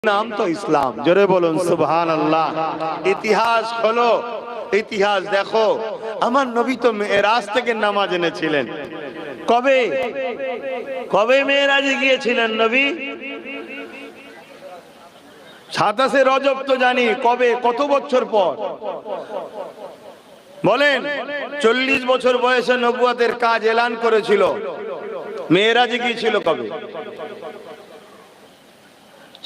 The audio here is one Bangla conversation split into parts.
নাম তো ইসলাম। জোরে বলুন সুবহানাল্লাহ। ইতিহাস হলো, ইতিহাস দেখো, আমার নবী তো মেরাজ থেকে নামাজ এনেছিলেন। কবে কবে মেরাজে গিয়েছিলেন নবী? 27 রজব তো জানি, কবে, কত বছর পর বলেন? 40 বছর বয়সে নবুয়তের কাজ এলান করেছিল। মেরাজে গিয়েছিল কবে?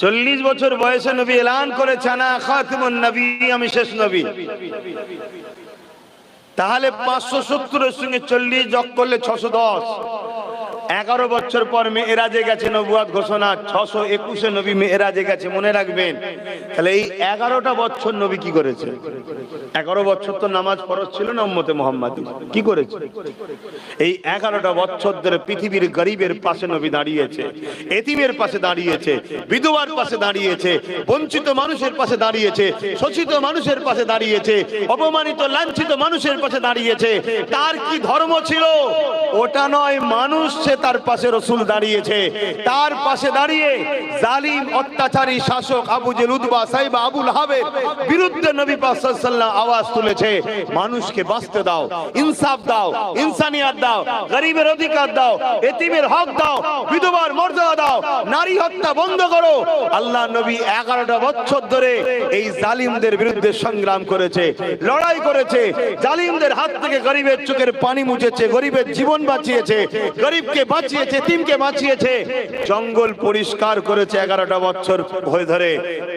40 বছর বয়সে নবী এলান করেছেন আনা খাতিমুন নবী, আমি শেষ নবী। তাহলে 570 এর সঙ্গে 40 যোগ করলে 610। 11 বছর পর মেরাজে গেছে, নবুয়ত ঘোষণা। 621 নবী মেরাজে গেছে, মনে রাখবেন। তাহলে এই 11টা বছর নবী কি করেছে? 11 বছর তো নামাজ ফরজ ছিল না উম্মতে মুহাম্মাদি। কি করেছে? এই 11টা বছর ধরে পৃথিবীর গরিবের পাশে নবী দাঁড়িয়েছে, এতিমের পাশে দাঁড়িয়েছে, বিধবার পাশে দাঁড়িয়েছে, বঞ্চিত মানুষের পাশে দাঁড়িয়েছে, শোষিত মানুষের পাশে দাঁড়িয়েছে, অপমানিত লাঞ্ছিত মানুষের পাশে দাঁড়িয়েছে। তার কি ধর্ম ছিল? ওটা নয়, মানুষ, সে তার পাশে রাসূল দাঁড়িয়েছে। তার পাশে দাঁড়িয়ে জালিম অত্যাচারী শাসক আবু জেল, উতবা, সাইবা, আবু লাহাবের বিরুদ্ধে নবী পাক সাল্লাল্লাহু আলাইহি ওয়াসাল্লাম আওয়াজ তুলেছে, মানুষকে বাঁচতে দাও, ইনসাফ দাও, ইনসানিয়াত দাও, গরিবের অধিকার দাও, এতিমের হক দাও, বিধবার মর্যাদা দাও, নারী হত্যা বন্ধ করো। আল্লাহ নবী 11টা বছর ধরে এই জালিমদের বিরুদ্ধে সংগ্রাম করেছে, লড়াই করেছে, জালিমদের হাত থেকে গরিবের চোখের পানি মুছেছে, গরিবের জীবন বাঁচিয়েছে, গরিবকে বাঁচিয়েছে, এতিমকে বাঁচিয়েছে, জঙ্গল পরিষ্কার করেছে 11টা বছর হয়ে ধরে।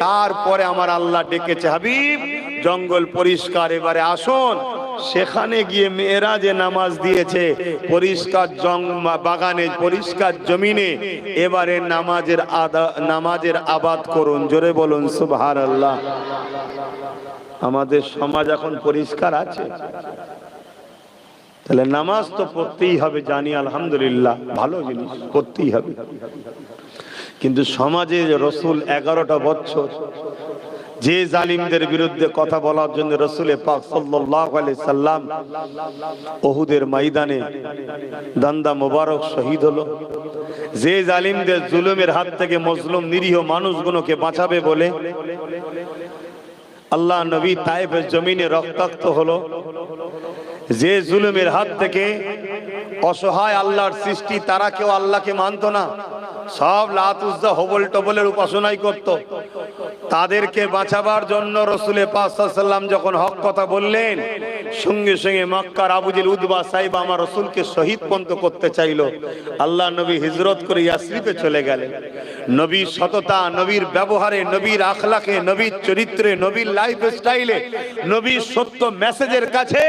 তারপরে আমার আল্লাহ ডেকেছে, হাবিব জঙ্গল পরিষ্কার, এবারে আসুন। সেখানে গিয়ে মেরাজে নামাজ দিয়েছে, পরিষ্কার বাগানে, পরিষ্কার জমিনে। এবারে নামাজের আবাদ করুন। জোরে বলুন সুবহানাল্লাহ। আমাদের সমাজ এখন পরিষ্কার আছে, তাহলে নামাজ তো পড়তেই হবে, জানি আলহামদুলিল্লাহ, ভালো জিনিস, পড়তেই হবে। কিন্তু সমাজে রাসূল 11টা বছর যে জালিমদের বিরুদ্ধে কথা বলার জন্য রাসূল পাক সাল্লাল্লাহু আলাইহি সাল্লাম উহুদের ময়দানে দান্দা মোবারক শহীদ হলো, যে জালিমদের জুলুমের হাত থেকে মজলুম নিরীহ মানুষগুলোকে বাঁচাবে বলে আল্লাহ নবী তায়েফের জমিনে রক্তাক্ত হলো, যে জুলুমের হাত থেকে অসহায় আল্লাহর সৃষ্টি, তারা কেউ আল্লাহকে মানত না, সব লাত উজ্জা হবল টবলের উপাসনাই করত। তাদেরকে বাঁচাবার জন্য রাসূল পাক সাল্লাল্লাহু আলাইহি ওয়াসাল্লাম যখন হক কথা বললেন, সঙ্গে সঙ্গে মক্কার আবু জেল, উতবা, সাইবা আমার রাসূলকে শহীদ পর্যন্ত করতে চাইল। আল্লাহ নবী হিজরত করে ইয়াসরিবে চলে গেলেন। নবীর সততা, নবীর ব্যবহারে, নবীর আখলাকে, নবীর চরিত্রে, নবীর লাইফ স্টাইলে, নবীর সত্য মেসেজের কাছে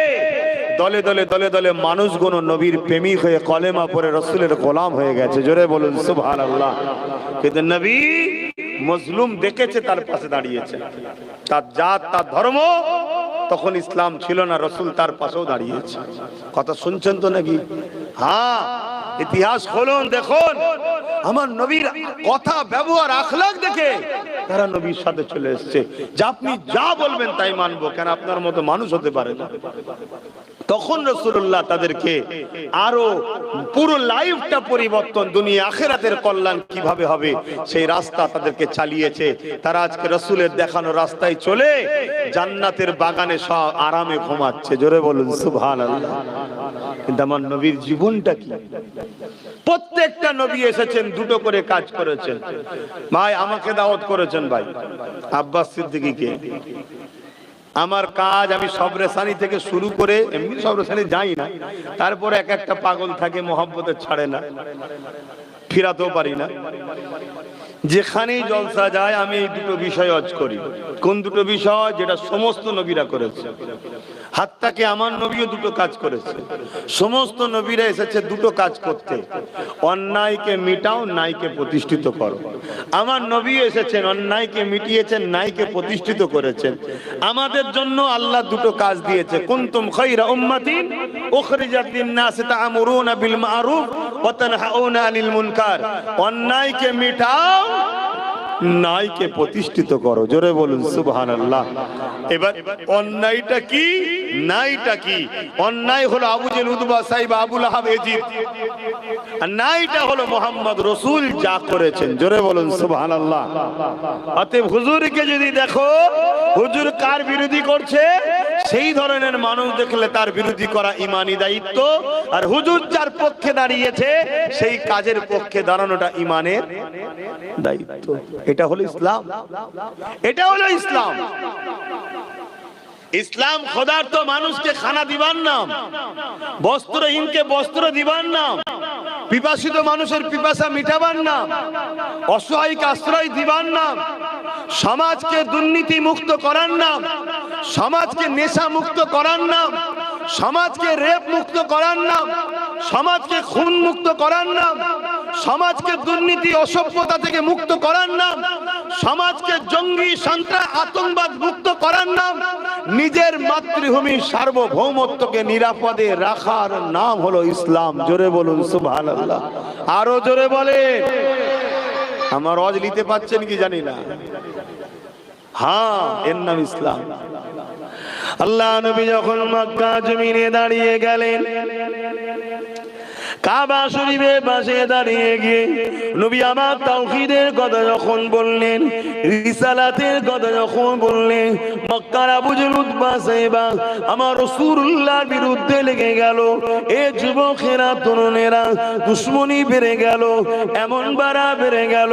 দলে দলে দলে দলে মানুষগুলো নবীর প্রেমিক হয়ে কলেমা পড়ে রাসূলের গোলাম হয়ে গেছে। জোরে বলুন সুবহানাল্লাহ। কিন্তু নবী মজলুম দেখেছে, তার পাশে দাঁড়িয়েছে। তার জাত, তার ধর্ম তখন ইসলাম ছিল না, রাসূল তার পাশেও দাঁড়িয়েছে। কথা শুনছেন তো নাকি? হ্যাঁ, ইতিহাস খুলুন, দেখুন আমার নবীর কথা, ব্যবহার, আখলাক দেখে তারা নবীর সাথে চলে এসেছে যে আপনি যা বলবেন তাই মানবো। কেন আপনার মতো মানুষ হতে পারে না। তখন রাসূলুল্লাহ তাদেরকে আরো পুরো লাইফটা পরিবর্তন, দুনিয়া আখিরাতের কল্যাণ কিভাবে হবে সেই রাস্তা তাদেরকে চালিয়েছে। তারা আজকে রাসূলের দেখানো রাস্তায় চলে জান্নাতের বাগানে সব আরামে ঘুমাচ্ছে। জোরে বলুন সুবহানাল্লাহ। কিন্তু আমার নবীর জীবনটা কি? প্রত্যেকটা নবী এসেছেন, দুটো করে কাজ করেছেন। ভাই আমাকে দাওয়াত করেছেন, ভাই আব্বাস সিদ্দিকীকে। আমার কাজ, আমি সবরেসানি থেকে শুরু করে, এমনি সবরেসানি যাই না, তারপরে এক একটা পাগল থাকে, মহব্বতে ছাড়ে না, ফিরাতেও পারি না। যেখানেই জলসা যায় আমি এই দুটো বিষয় অজ করি। কোন দুটো বিষয়? যেটা সমস্ত নবীরা করেছে। হাত্তাকে আমার নবীও দুটো কাজ করেছে। সমস্ত নবীরা এসেছে দুটো কাজ করতে, অন্যায়কে মিটাও, ন্যায়কে প্রতিষ্ঠিত করো। আমার নবী এসেছেন, অন্যায়কে মিটিয়েছেন, ন্যায়কে প্রতিষ্ঠিত করেছেন। আমাদের জন্য আল্লাহ দুটো কাজ দিয়েছে। কুনতুম খায়রা উম্মাতিন উখরিজাত লিন-নাস তা'মুরুনা বিল মা'রুফ ওয়া তানহাউনা আনিল মুনকার। অন্যায়কে মিটাও, ন্যায়কে প্রতিষ্ঠিত করো। জোরে বলুন সুবহানাল্লাহ। এবার অন্যায়টা কি, ন্যায়টা কি? অন্যায় হলো আবু জেহেল, উতবা, সাইবা, আবু লাহাব, এজিদ। আর ন্যায়টা হলো মুহাম্মদ রাসূল যা করেছেন। জোরে বলুন সুবহানাল্লাহ। অতএব হুজুরকে যদি দেখো, হুজুর কার বিরোধী করছে, সেই ধরনের মানুষ দেখলে তার বিরোধী করা ঈমানি দায়িত্ব। আর হুজুর যার পক্ষে দাঁড়িয়েছে সেই কাজের পক্ষে দাঁড়ানোটা ঈমানের দায়িত্ব। এটা হলো ইসলাম, এটা হলো ইসলাম। ইসলাম খোদার্থ মানুষকে খানা দিবার নাম, বস্ত্রহীনকে বস্ত্র দিবার নাম, পিপাসিত মানুষের পিপাসা মিটাবার নাম, অসহায়কে আশ্রয় দিবার নাম, সমাজকে দুর্নীতি মুক্ত করার নাম, সমাজকে নেশা মুক্ত করার নাম, সমাজকে রেপ মুক্ত করার নাম, সমাজকে খুন মুক্ত করার নাম, সমাজকে দুর্নীতি অসভ্যতা থেকে মুক্ত করার নাম, সমাজকে জঙ্গি সন্ত্রাস আতঙ্কবাদ মুক্ত করার নাম, নিজের মাতৃভূমির সার্বভৌমত্বকে নিরাপদে রাখার নাম হলো ইসলাম। জোরে বলুন সুবহানাল্লাহ। আরো জোরে বলেন। আমার ওয়াজ নিতে পাচ্ছেন কি জানি না। হ্যাঁ, এর নাম ইসলাম। আল্লাহ নবী যখন মক্কা জমিনে দাঁড়িয়ে গেলেন, কাবা শরীফের পাশে দাঁড়িয়ে গিয়ে নবী আমার তাওহীদের কথা যখন বললেন, রিসালাতের কথা যখন বললেন, মক্কার আবু জেহেল, উতবা, সাইবা আমার রাসূলুল্লাহর বিরুদ্ধে লেগে গেল। এ যুবকেরা, তরুণেরা, দুশমনি বেড়ে গেল, এমন বাড়া বেড়ে গেল।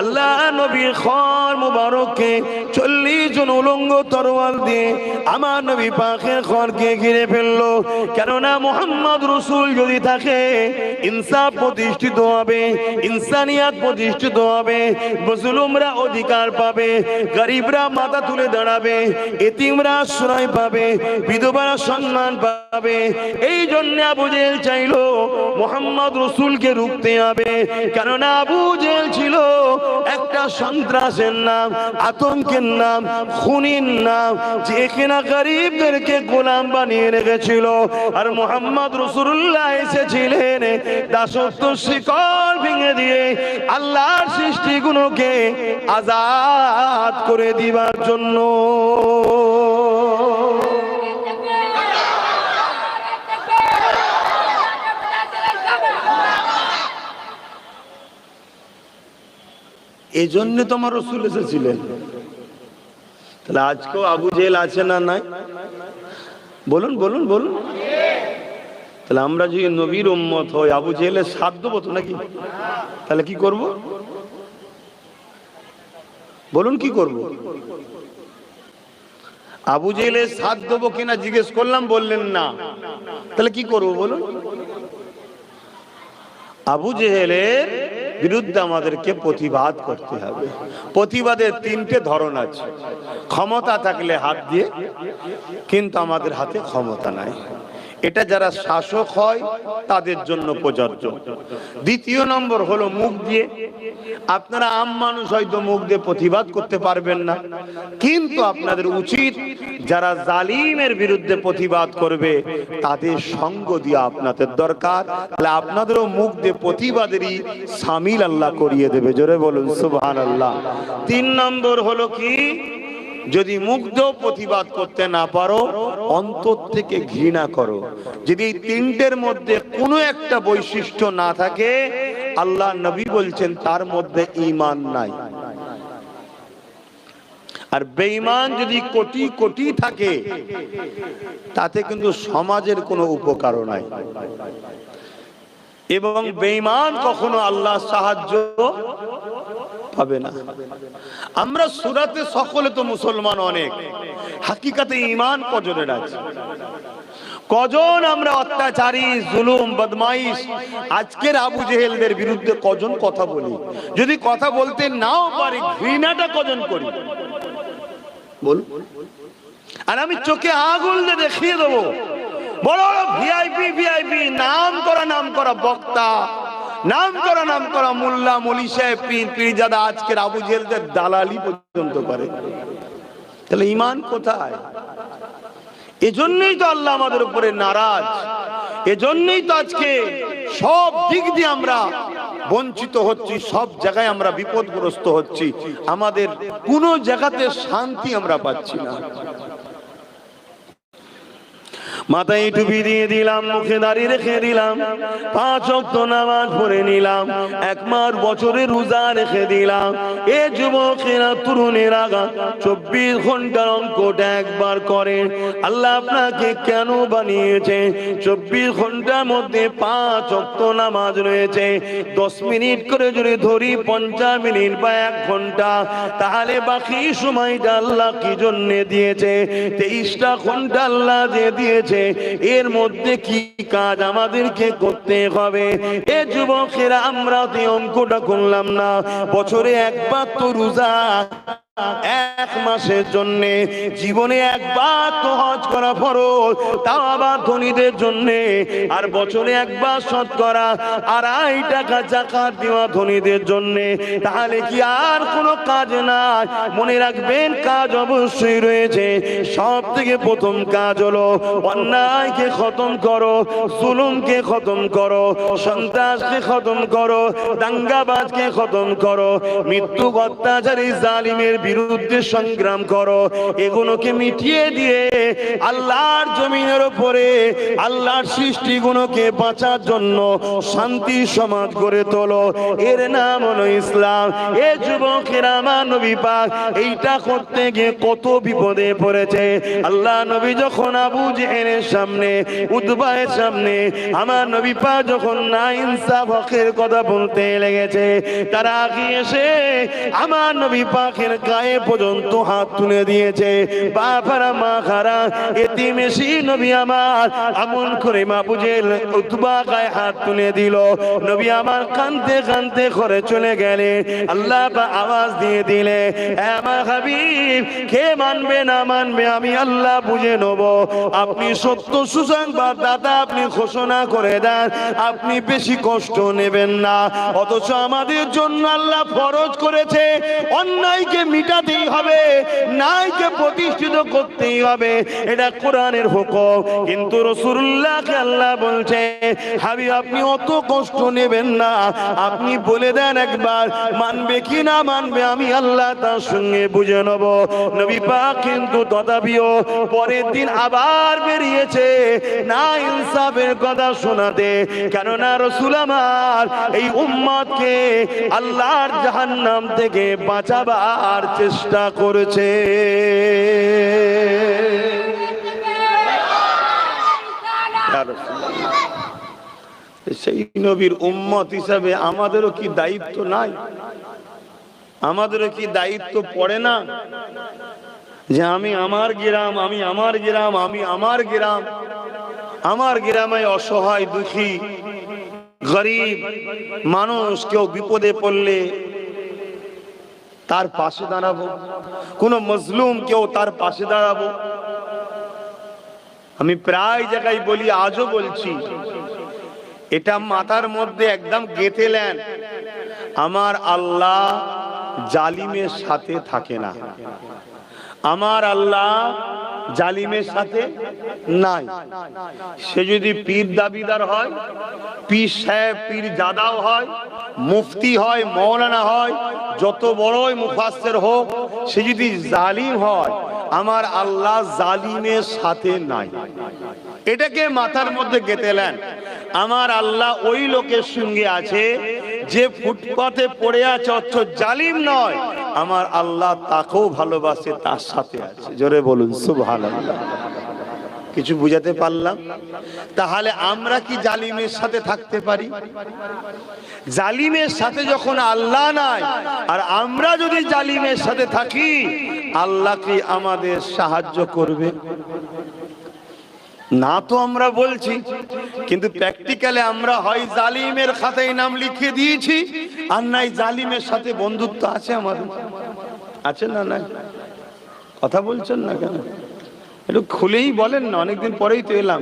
আল্লাহ নবীর খর মুবারককে 40 জন উলঙ্গ তরোয়াল দিয়ে আমার নবী পাকের খরকে ঘিরে ফেললো। কেননা মুহাম্মদ রাসূল যদি থাকে, ইনসাফ প্রতিষ্ঠিত হবে, ইনসানিয়াত প্রতিষ্ঠিত হবে, মুসলিমরা অধিকার পাবে, গরিবরা মাথা তুলে দাঁড়াবে, এতিমরা আশ্রয় পাবে, বিধবারা সম্মান পাবে। এই জন্য আবু জেহেল চাইলো মুহাম্মদ রাসূলকে রুখতে হবে। কেননা আবু জেহেল ছিল একটা সন্ত্রাসের নাম, আতঙ্কের নাম, খুনির নাম, যে কিনা গরিবদেরকে গোলাম বানিয়ে রেখেছিল। আর মুহাম্মদ রাসূলুল্লাহ এসেছিলেন দাসত্ব শিকল ভেঙে দিয়ে আল্লাহর সৃষ্টিগুলোকে আজাদ করে দিবার জন্য। এই জন্য তোমার রাসূল এসেছিলেন। তাহলে আজকেও আবু জেহেল আছে না নাই? বলুন বলুন বলুন। তাহলে আমরা যদি নবীর উম্মত হই, আবু জেহেলের সাথ দেবো তো নাকি? তাহলে কি করব? বলুন কি করব? আবু জেহেলের সাথ দেবো কিনা জিজ্ঞেস করলাম, বললেন না। তাহলে কি করব বলুন? আবু জেহেলের বিরুদ্ধে আমাদেরকে প্রতিবাদ করতে হবে। প্রতিবাদের 3টে ধরন আছে। ক্ষমতা থাকলে হাত দিয়ে, কিন্তু আমাদের হাতে ক্ষমতা নাই। এটা যারা শাসক হয় তাদের জন্য প্রযোজ্য। দ্বিতীয় নম্বর হলো মুখ দিয়ে। আপনারা আম মানুষ হয়তো মুখ দিয়ে প্রতিবাদ করতে পারবেন না, কিন্তু আপনাদের উচিত যারা জালিমের বিরুদ্ধে প্রতিবাদ করবে তাদের সঙ্গ দিয়ে আপনাদের দরকার। তাহলে আপনাদেরও মুখ দিয়ে প্রতিবাদেরই শামিল আল্লাহ করিয়ে দেবে। জোরে বলুন সুবহানাল্লাহ। 3 নম্বর হলো কি, যদি মুগ্ধ প্রতিবাদ করতে না পারো, অন্তর থেকে ঘৃণা করো। যদি এই 3টের মধ্যে কোনো একটা বৈশিষ্ট্য না থাকে, আল্লাহ নবী বলছেন তার মধ্যে ঈমান নাই। আর বেঈমান যদি কোটি কোটি থাকে, তাতে কিন্তু সমাজের কোনো উপকারও নাই। এবং বেঈমান কখনো আল্লাহ সাহায্য পাবে না। আমরা সুরাতে সকলে তো মুসলমান অনেক, হাকিকাতে ঈমান কজনের আছে? কজন আমরা অত্যাচারী, জুলুম, বদমাইশ, আজকের আবু জেহেলদের বিরুদ্ধে কজন কথা বলি? যদি কথা বলতে নাও পারি, ঘৃণাটা কজন করি বল? আর আমি চোখে আগুন দিয়ে দেখিয়ে দেবো, বড় বড় ভিআইপি ভিআইপি নাম করা বক্তা, নাম করা মোল্লা, মলি সাহেব, পীর, পীরজাদা আজকের আবু জেহেলদের দালালি পর্যন্ত করে। তাহলে ঈমান কোথায়? এজন্যই তো আল্লাহ আমাদের উপরে নারাজ। এজন্যই তো আজকে সব দিক দিয়ে আমরা বঞ্চিত হচ্ছি, সব জায়গায় আমরা বিপদগ্রস্ত হচ্ছি, আমাদের কোনো জায়গাতে শান্তি আমরা পাচ্ছি না। মাথায় টুপি দিয়ে দিলাম, মুখে দাড়ি রেখে দিলাম, 5 ওয়াক্ত নামাজ পড়ে নিলাম, 1 মাস বছরে রোজা রেখে দিলাম। এ যুবকেরা, তরুণেরা 24 ঘন্টার অঙ্কটা একবার করেন। আল্লাহ আপনাকে কেন বানিয়েছে? 24 ঘন্টার মধ্যে 5 ওয়াক্ত নামাজ রয়েছে। 10 মিনিট করে যদি ধরি 50 মিনিট বা 1 ঘন্টা, তাহলে বাকি সময়টা আল্লাহ কি জন্য দিয়েছে? 23টা ঘন্টা আল্লাহ যে দিয়েছে, এর মধ্যে কি কাজ আমাদেরকে করতে হবে? এ যুবকেরা, আমরা তো অঙ্কটা করলাম না। বছরে একবার তো রোজা, 1 মাসের জন্য, জীবনে একবার তো হজ করা ফরজ, তাও আবার ধনীদের জন্য। আর বছরে একবার শতকরা 2.5 টাকা যাকাত দেওয়া ধনীদের জন্য। তাহলে কি আর কোনো কাজ নাই? মনে রাখবেন, কাজ অবশ্যই রয়েছে। সব থেকে প্রথম কাজ হলো অন্যায়কে খতম করো, জুলুমকে খতম করো, সন্ত্রাসকে খতম করো, দাঙ্গাবাজকে খতম করো, মৃত্যু অত্যাচারী জালিমের বিরুদ্ধে সংগ্রাম করো। এগুলোকে মিটিয়ে দিয়ে আল্লাহর জমিনের উপরে আল্লাহর সৃষ্টিগুলোকে বাঁচার জন্য শান্তি সমাজ গড়ে তোলো। এর নাম হলো ইসলাম। এ যুবকেরা, আমার নবী পাক এইটা করতে গিয়ে কত বিপদে পড়েছে। আল্লাহ নবী যখন আবু জেহেলের সামনে, উতবায়ের সামনে, আমার নবী পাক যখন না ইনসাফ হকের কথা বলতে লেগেছে, তারা আগিয়ে এসে আমার নবী পাকের গায়ে পর্যন্ত হাত তুলে দিয়েছে। বাবারা, মা খারা, এতিম এসে নবী আমার এমন করে আবু জেহেল উতবা গায়ে হাত তুলে দিল। নবী আমার কাঁদতে কাঁদতে ঘরে চলে গেলে। আল্লাহ আওয়াজ দিয়ে দিলে, আমার হাবিব, কে মানবে না মানবে আমি আল্লাহ বুঝে নেব। আপনি সত্য সুসংবাদ দাতা, আপনি ঘোষণা করে দেন, আপনি বেশি কষ্ট নেবেন না। অথচ আমাদের জন্য আল্লাহ ফরজ করেছে অন্যায়কে মিটাতেই হবে, ন্যায়কে প্রতিষ্ঠিত করতেই হবে। এটা কোরআনের হুকুম। কিন্তু রাসূলুল্লাহকে আল্লাহ বলছে, হাবিব, আপনি অত কষ্ট নেবেন না, আপনি বলে দেন একবার, মানবে কি না মানবে আমি আল্লাহ তার সঙ্গে বুঝে নেব। নবী পাক কিন্তু তথাপিও পরের দিন আবার বেরিয়েছে না ইনসাফের কথা শোনাতে। কেননা রাসূল আমার এই উম্মতকে আল্লাহর জাহান্নাম থেকে বাঁচাবার চেষ্টা করেছে। সেই নবীর উম্মত হিসাবে আমাদেরও কি দায়িত্ব নাই? আমাদেরও কি দায়িত্ব পড়ে না যে আমি আমার গ্রাম, আমি আমার গ্রাম, আমি আমার গ্রাম, আমার গ্রামে অসহায় দুঃখী গরিব মানুষ কেউ বিপদে পড়লে তার পাশে দাঁড়াবো, কোন মজলুম কেউ তার পাশে দাঁড়াবো। আমি প্রায় জায়গায় বলি, আজও বলছি, এটা মাথার মধ্যে একদম গেঁথে নেন, আমার আল্লাহ জালিমের সাথে থাকে না। আমার আল্লাহ জালিমের সাথে নাই। সে যদি পীর দাবিদার হয়, পীর সাহেব, পীর জাদাও হয়, মুফতি হয়, মৌলানা হয়, যত বড়ই মুফাসসির হোক, সে যদি জালিম হয়, আমার আল্লাহ জালিমের সাথে নাই। এটাকে মাথার মধ্যে গেঁথে নেন। আমার আল্লাহ ওই লোকের সঙ্গে আছে যে ফুটপাতে পড়ে আছে, অথচ জালিম নয়। আমার আল্লাহ তাকেও ভালোবাসে, তার সাথে আছে। জোরে বলুন সুবহানাল্লাহ। কিছু বুঝাতে পারলাম? তাহলে আমরা কি জালিমের সাথে থাকতে পারি? জালিমের সাথে যখন আল্লাহ নাই, আর আমরা যদি জালিমের সাথে থাকি, আল্লাহ কি আমাদের সাহায্য করবে? না তো আমরা বলছি, কিন্তু প্র্যাকটিক্যালে আমরা হয় জালিমের খাতায় নাম লিখে দিয়েছি, আর নাই জালিমের সাথে বন্ধুত্ব আছে আমাদের। আছে না? নাই? কথা বলছেন না কেন? একটু খুলেই বলেন না, অনেকদিন পরেই তো এলাম।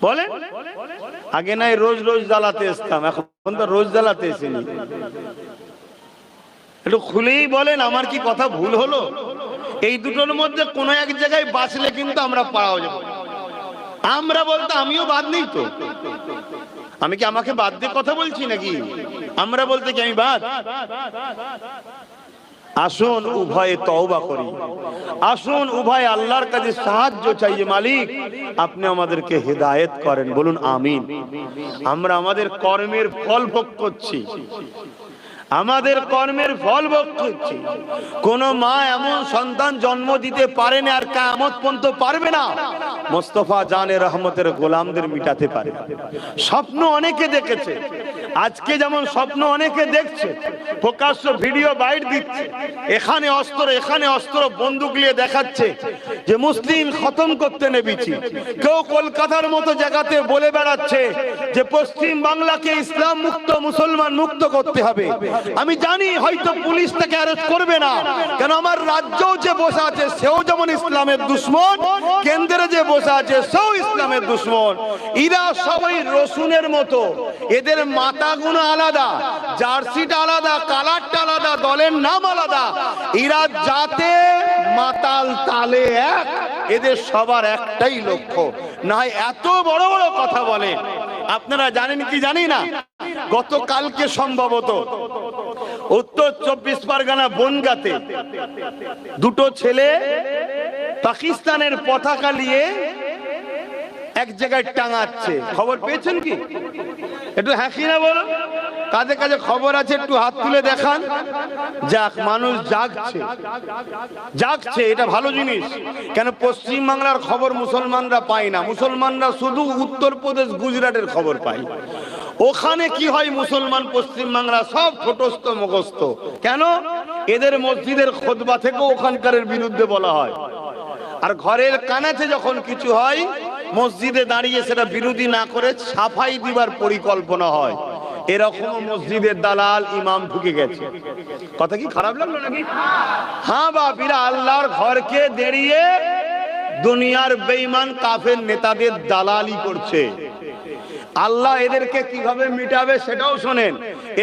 বলেন, আগে নাই রোজ রোজ জ্বালাতে আসতাম, এখন তো রোজ জ্বালাতে এসেনি। একটু খুলেই বলেন, আমার কি কথা ভুল হলো? এই দুটোর মধ্যে কোনো এক জায়গায় বাঁচলে কিন্তু আমরা পাওয়া যাবো। আমরা বলতে আমিও বাদ নেই তো, আমি কি আমাকে বাদ দিয়ে কথা বলছি নাকি? আমরা বলতে কি আমি বাদ? আসুন উভয়ে তওবা করি, আসুন উভয়ে আল্লাহর কাছে সাহায্য চাই যে মালিক আপনি আমাদেরকে হেদায়েত করেন। বলুন আমিন। আমরা আমাদের কর্মের ফল ভোগ করছি, আমাদের কর্মের ফল ভোগ করছি। কোন মা এমন সন্তান জন্ম দিতে পারে না আর কিয়ামত পর্যন্ত পারবে না মুস্তাফা জানে রহমতের গোলামদের মিটাতে পারে। স্বপ্ন অনেকে দেখেছে, আজকে যেমন স্বপ্ন অনেকে দেখছে, প্রকাশ্য ভিডিও বাইট দিচ্ছে, এখানে অস্ত্র এখানে অস্ত্র, বন্দুক নিয়ে দেখাচ্ছে যে মুসলিম খতম করতে নেমেছি। কেউ কলকাতার মতো জায়গাতে বলে বেড়াচ্ছে যে পশ্চিম বাংলাকে ইসলাম মুক্ত মুসলমান মুক্ত করতে হবে। আমি জানি হয়তো পুলিশ তাকে অ্যারেস্ট করবে না, কেন আমার রাজ্যেও যে বসে আছে সেও যেমন ইসলামের দুশমন, কেন্দ্রে যে বসে আছে সেও ইসলামের দুশমন। এরা সবাই রসুনের মতো, এদের মাথাগুলো আলাদা, জার্সিটা আলাদা, কালারটা আলাদা, দলের নাম আলাদা। এরা যাতে মাতাল তালে এক, এদের সবার একটাই লক্ষ্য, না এত বড় বড় কথা বলে। আপনারা জানেন কি জানি না, গতকালকে সম্ভবত উত্তর 24 পরগনা বনগাঁতে দুটো ছেলে পাকিস্তানের পতাকা নিয়ে এক জায়গায় টাঙাচ্ছে। খবর পেয়েছেন কি? একটু হ্যাঁ কি না বলো, কাজে কাজে খবর আছে একটু হাত তুলে দেখান। যাক, মানুষ জাগছে, জাগছে, এটা ভালো জিনিস। কেন পশ্চিম বাংলার খবর মুসলমানরা পায় না, মুসলমানরা শুধু উত্তরপ্রদেশ গুজরাটের খবর পায়। ওখানে কি হয়, মুসলমান পশ্চিম বাংলা সব ঠোঁটস্থ মুখস্থ। কেন? এদের মসজিদের খুতবা থেকে ওখানকারের বিরুদ্ধে বলা হয়, আর ঘরের কানাতে যখন কিছু হয় মসজিদে দাঁড়িয়ে সেটা বিরোধী না করে সাফাই দিবার পরিকল্পনা হয়। এরকম মসজিদের দালাল ইমাম ঢুকে গেছে। কথা কি খারাপ লাগলো নাকি? হ্যাঁ বাপিরা, আল্লাহর ঘরকে দেরিয়ে দুনিয়ার বেঈমান কাফের নেতাদের দালালি করছে। আল্লাহ এদেরকে কিভাবে মিটাবে সেটাও শোনেন।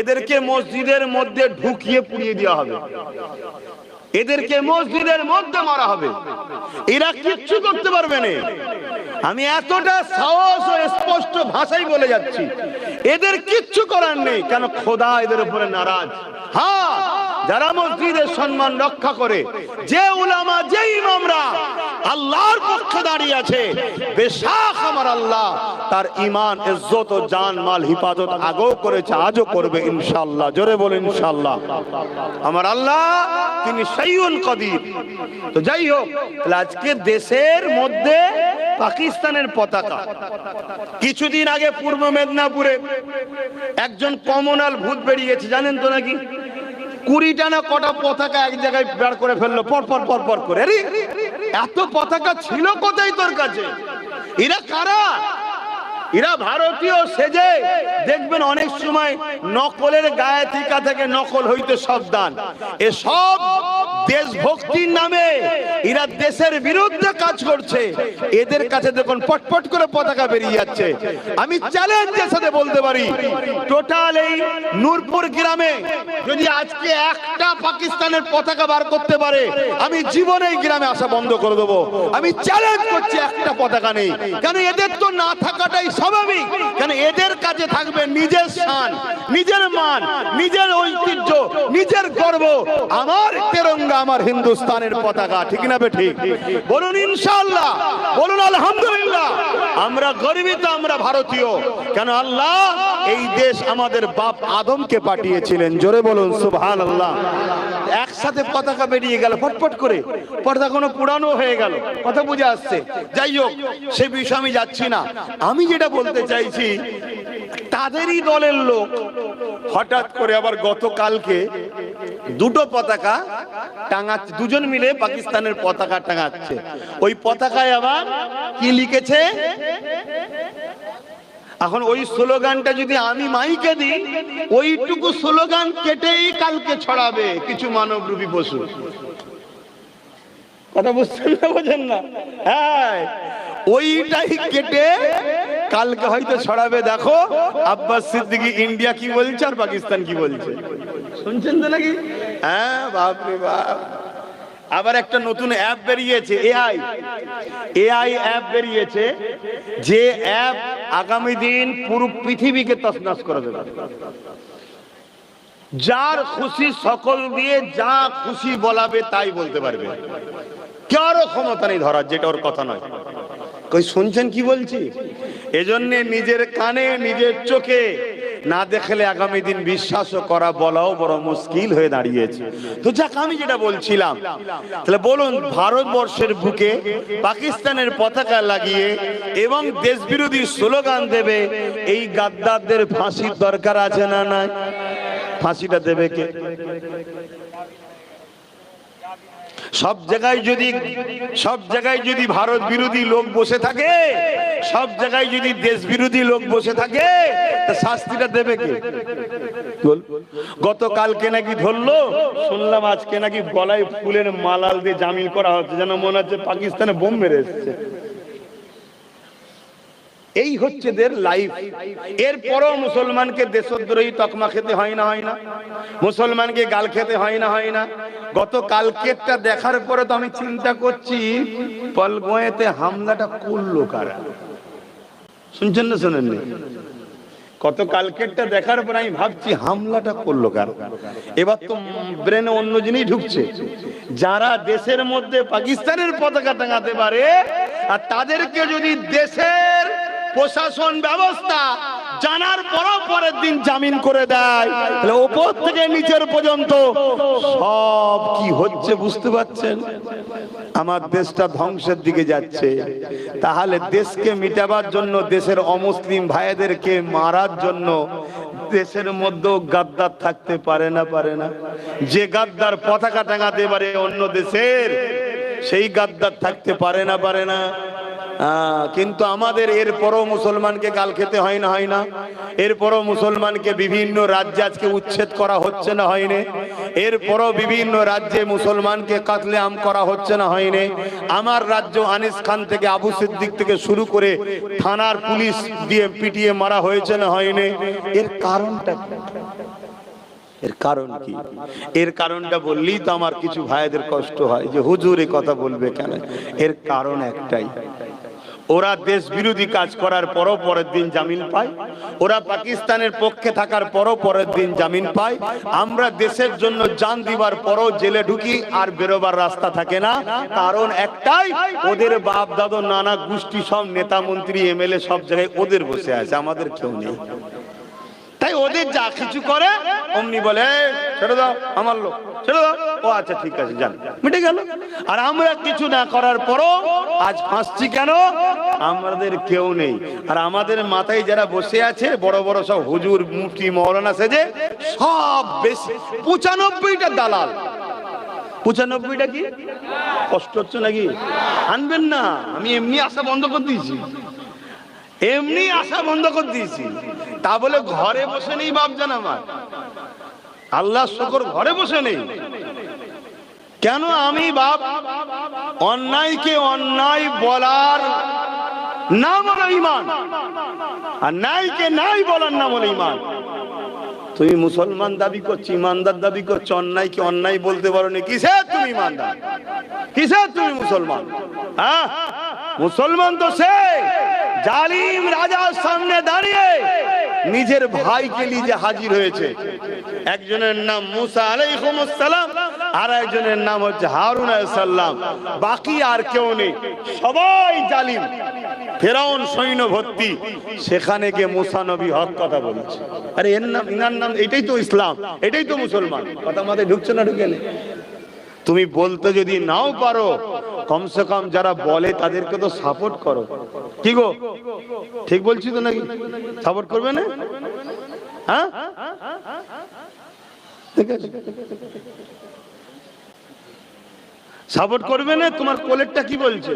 এদেরকে মসজিদের মধ্যে ঢুকিয়ে পুড়িয়ে দেওয়া হবে, এদেরকে মসজিদের মধ্যে মারা হবে, এরা কিচ্ছু করতে পারবে না। আমি এতটা সাহস ও স্পষ্ট ভাষায় বলে যাচ্ছি, এদের কিচ্ছু করার নেই। কেন? খোদা এদের উপরে নারাজ। হ্যাঁ, যারা মসজিদের সম্মান রক্ষা করে, যে উলামা যে ইমামরা আল্লাহর পক্ষে দাঁড়িয়ে আছে, বেশাক আমার আল্লাহ তার ঈমান ইজ্জত ও জান মাল হিফাজত আগেও করেছে, আজও করবে ইনশাআল্লাহ। জোরে বলেন ইনশাআল্লাহ। আমার আল্লাহ তিনি সাইয়ুল কাদির। তো যাই হোক, আজকে দেশের মধ্যে পাকিস্তানের পতাকা, কিছুদিন আগে পূর্ব মেদিনীপুরে একজন কমনাল ভূত বেরিয়েছে, জানেন তো নাকি? 20টা না কটা পতাকা এক জায়গায় বের করে ফেললো পর পর পর পর করে। আরে এত পতাকা ছিল কোথায় তোর কাছে? এরা কারা? এরা ভারতীয় সেজে, দেখবেন অনেক সময় নকলের গায়ে টিকা থেকে নকল হইতে সাবধান। এসব দেশভক্তির নামে এরা দেশের বিরুদ্ধে কাজ করছে। এদের কাছে দেখুন পটপট করে পতাকা বেরিয়ে যাচ্ছে। আমি চ্যালেঞ্জের সাথে বলতে পারি, টোটাল এই নূরপুর গ্রামে যদি আজকে একটা পাকিস্তানের পতাকা বার করতে পারে, আমি জীবনে এই গ্রামে আসা বন্ধ করে দেবো। আমি চ্যালেঞ্জ করছি, একটা পতাকা নেই। কেন? এদের তো না থাকাটাই স্বাভাবিক। কেন? এদের কাছে থাকবে নিজের শান, নিজের মান, নিজের ঐতিহ্য, নিজের গর্ব। আমার তেরঙ্গা, আমার হিন্দুস্তানের পতাকা, ঠিক না বে ঠিক? বলুন ইনশাআল্লাহ, বলুন আলহামদুলিল্লাহ। আমরা গর্বিত, আমরা ভারতীয়। কেন? আল্লাহ এই দেশ আমাদের বাপ আদমকে পাঠিয়েছিলেন। জোরে বলুন সুবহানাল্লাহ। একসাথে পতাকা বেরিয়ে গেল ফটফট করে, পতাকা কোনো পুরানো হয়ে গেল। কথা বুঝে আসছে? যাই হোক, সে বিষয়ে আমি যাচ্ছি না। আমি যেটা বলতে চাইছি, তাদেরই দলের লোক হঠাৎ করে আবার গতকালকে দুটো পতাকা টাঙাচ্ছে, দুজন মিলে পাকিস্তানের পতাকা টাঙাচ্ছে। ওই পতাকায় আবার কি লিখেছে? এখন ওই স্লোগানটা যদি আমি মাইকে দিই, ওইটুকু স্লোগান কেটেই কালকে ছড়াবে কিছু মানবরূপী পশু। কথা বুঝছেন না? বোঝেন না? হ্যাঁ, ওইটাই কেটে কালকে হয়তো ছড়াবে। দেখো আব্বাস সিদ্দিকী ইন্ডিয়া কি বলছে আর পাকিস্তান কি বলছে, শুনছেন তো নাকি? হ্যাঁ, বাপরে বাপ। আবার একটা নতুন অ্যাপ বেরিয়েছে, এআই অ্যাপ বেরিয়েছে, যে অ্যাপ আগামী দিন পুরো পৃথিবীকে তছনছ করে দেবে। যার খুশি সকল দিয়ে যা খুশি বলাবে তাই বলতে পারবে, কারো ক্ষমতা নেই ধরার, যেটা ওর কথা নয়। কই শুনছেন কি বলছি? এজন্য নিজের কানে নিজের চোখে না দেখলে আগামী দিন বিশ্বাসও করা বলাও বড় মুশকিল হয়ে দাঁড়িয়েছে। তো যাক, আমি যেটা বলছিলাম, তাহলে বলুন, ভারতবর্ষের বুকে পাকিস্তানের পতাকা লাগিয়ে এবং দেশ বিরোধী স্লোগান দেবে, এই গাদ্দারদের ফাঁসির দরকার আছে না নাই? ফাঁসিটা দেবে কে? সব জায়গায় যদি ভারত বিরোধী লোক বসে থাকে, সব জায়গায় যদি দেশ বিরোধী লোক বসে থাকে, তা শাস্তিটা দেবে কে? গতকালকে নাকি ধরলো, শুনলাম আজকে নাকি গলায় ফুলের মালাল দিয়ে জামিন করা হচ্ছে, যেন মনে হচ্ছে পাকিস্তানে বোম মেরে এসছে। এই হচ্ছে দের লাইফ। এরপরও মুসলমানকে দেশদ্রোহী তকমা খেতে হয় না, হয় না? মুসলমানকে গাল খেতে হয় না, হয় না? গত কালকেরটা দেখার পরে তো আমি চিন্তা করছি, পলগোয়েতে হামলাটা করলো কারা? শুনছেন না শোনেননি? কত কালকেরটা দেখার পর আমি ভাবছি, হামলাটা করলো কারা? এবার তো ব্রেনে অন্য জিনিস ঢুকছে। যারা দেশের মধ্যে পাকিস্তানের পতাকা টাঙাতে পারে, আর তাদেরকে যদি দেশের প্রশাসন ব্যবস্থা জানার পরও পরের দিন জামিন করে দেয়, তাহলে উপর থেকে নিচের পর্যন্ত সব কি হচ্ছে বুঝতে পারছেন? আমার দেশটা ধ্বংসের দিকে যাচ্ছে। তাহলে দেশকে মিটাবার জন্য, দেশের অমুসলিম ভাইদেরকে মারার জন্য দেশের মধ্যেও গাদ্দার থাকতে পারে না, পারে না? যে গাদ্দার পতাকা টাঙাতে পারে অন্য দেশের, সেই গাদ্দার থাকতে পারে না, পারে না? কিন্তু আমাদের এরপরও মুসলমানকে গাল খেতে হয় না, হয় না? এরপরও মুসলমানকে বিভিন্ন রাজ্যে আজকে উচ্ছেদ করা হচ্ছে না, হয়নি? এরপরও বিভিন্ন রাজ্যে মুসলমানকে কাতলেআম করা হচ্ছে না, হয়নি? আমার রাজ্য আনিস খান থেকে আবু সিদ্দিক থেকে শুরু করে থানার পুলিশ দিয়ে পিটিয়ে মারা হয়েছে না, হয়নি? এর কারণটা কি? এর কারণ কি? এর কারণটা বললেই তো আমার কিছু ভাইদের কষ্ট হয়, যে হুজুর এই কথা বলবে কেন? এর কারণ একটাই, ওরা দেশ বিরোধী কাজ করার পরও পরের দিন জামিন পায়, ওরা পাকিস্তানের পক্ষে থাকার পরও পরের দিন জামিন পায়। আমরা দেশের জন্য জান দিবার পরও জেলে ঢুকি, আর বেরোবার রাস্তা থাকে না। কারণ একটাই, ওদের বাপ দাদু নানা গোষ্ঠী সব নেতা মন্ত্রী এমএলএ সব জায়গায় ওদের বসে আছে, আমাদের কেউ নেই। তাই ওদের যা কিছু করে অমনি বলে, ছেড়ে দাও আমার লোক, ছেড়ে দাও, ও আচ্ছা ঠিক আছে যান, মিটে গেল। আর আমরা কিছু না করার পরও আজ ফাঁসছি কেন? আমাদের কেউ নেই। আর আমাদের মাথায় যারা বসে আছে, বড় বড় সব হুজুর মুফতি মৌলানা সেজে, সব বেশি 95টা দালাল। 95টা কি কষ্ট হচ্ছে নাকি? আনবেন না, আমি এমনি আশা বন্ধ করে দিয়েছি, এমনি আশা বন্ধ করে দিয়েছি। তা বলে ঘরে বসে নেই বাপজান আমার, আল্লাহ শুকর ঘরে বসে নেই। কেন? আমি বাপ, অন্যায়কে অন্যায় বলার নাম হলো ঈমান, আর ন্যায়কে ন্যায় বলার নাম হলো ঈমান। তুমি মুসলমান দাবি করছো, ইমানদার দাবি করছো, অন্যায়কে অন্যায় বলতে পারো না, কিসের তুমি ইমানদার? কিসের তুমি মুসলমান? হ্যাঁ, মুসলমান তো সে জালিম রাজার সামনে দাঁড়িয়ে নিজের ভাইকে নিয়ে হাজির হয়েছে। একজনের নাম মুসা আলাইহিস সালাম, আর একজনের নাম হচ্ছে হারুন আলাইহিস সালাম। বাকি আর কেউ নেই, সবাই জালিম। ফেরাউন সৈন্য ভর্তি, সেখানে গিয়ে মুসা নবী হক কথা বলছে। আরে এর নাম, ইনার নাম, এটাই তো ইসলাম, এটাই তো মুসলমান। কথা মাথায় ঢুকছে না? ঢুকে নেই। তুমি বলতে যদি নাও পারো, কমসে কম যারা বলে তাদেরকে তো সাপোর্ট করো। কি গো, ঠিক বলছি তো নাকি? সাপোর্ট করবে না? হ্যাঁ, সাপোর্ট করবে না? তোমার কোলেরটা কি বলছে?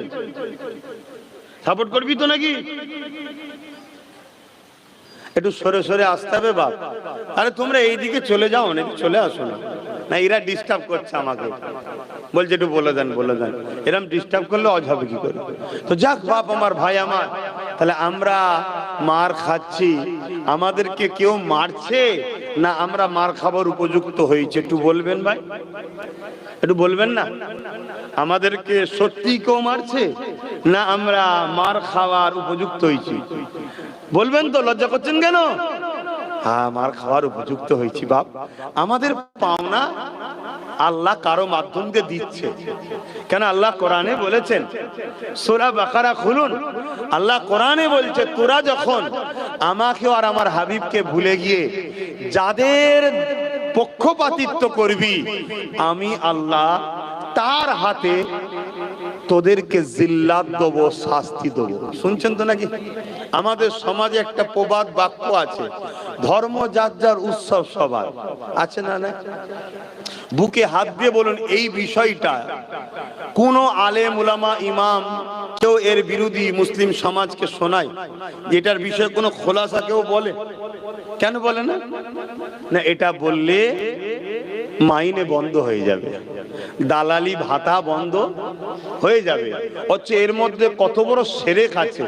সাপোর্ট করবি তো নাকি? একটু সরে সরে আসতে হবে বাপ। আরে তোমরা এইদিকে চলে যাও, নাকি চলে আসো না। না, এরা ডিস্টার্ব করছে আমাকে, বলছে একটু বলে দেন, বলে দেন। এরকম ডিস্টার্ব করলে অজ হবে কি করে? তো যাক বাপ আমার, ভাই আমার, তাহলে আমরা মার খাচ্ছি, আমাদেরকে কেউ মারছে না আমরা মার খাবার উপযুক্ত হয়েছে? একটু বলবেন ভাই, একটু বলবেন না? আমাদেরকে সত্যি কেউ মারছে না আমরা মার খাওয়ার উপযুক্ত হয়েছি? বলবেন তো, লজ্জা করছেন কেন? হ্যাঁ, মার খাওয়ার উপযুক্ত হয়েছি বাপ। আমাদের পাওনা আল্লাহ কারো মাধ্যম দিয়ে দিচ্ছে। কেন? আল্লাহ কোরআনে বলেছেন, সূরা বাকারা খুলুন, আল্লাহ কোরআনে বলছে তোরা যখন আমাকে আর আমার হাবিবকে ভুলে গিয়ে যাদের পক্ষপাতিত্ব করবি, আমি আল্লাহ তার হাতে তোদেরকে জিল্লাত দেবো, শাস্তি দেবো। শুনছেন তো নাকি? আমাদের সমাজে একটা প্রবাদ বাক্য আছে, ধর্ম যার যার উৎসব সবার। আছে না? না, বুকে হাত দিয়ে বলুন এই বিষয়টা কোন আলেম উলামা ইমাম কেউ এর বিরোধী মুসলিম সমাজকে শোনায়? এটার বিষয়ে কোনো খোলাসা কেউ বলে? কেন বলে না? না, এটা বললে মাইনে বন্ধ হয়ে যাবে, দালালি ভাতা বন্ধ হয়ে যাবে। হচ্ছে এর মধ্যে কত বড় শিরক আছে,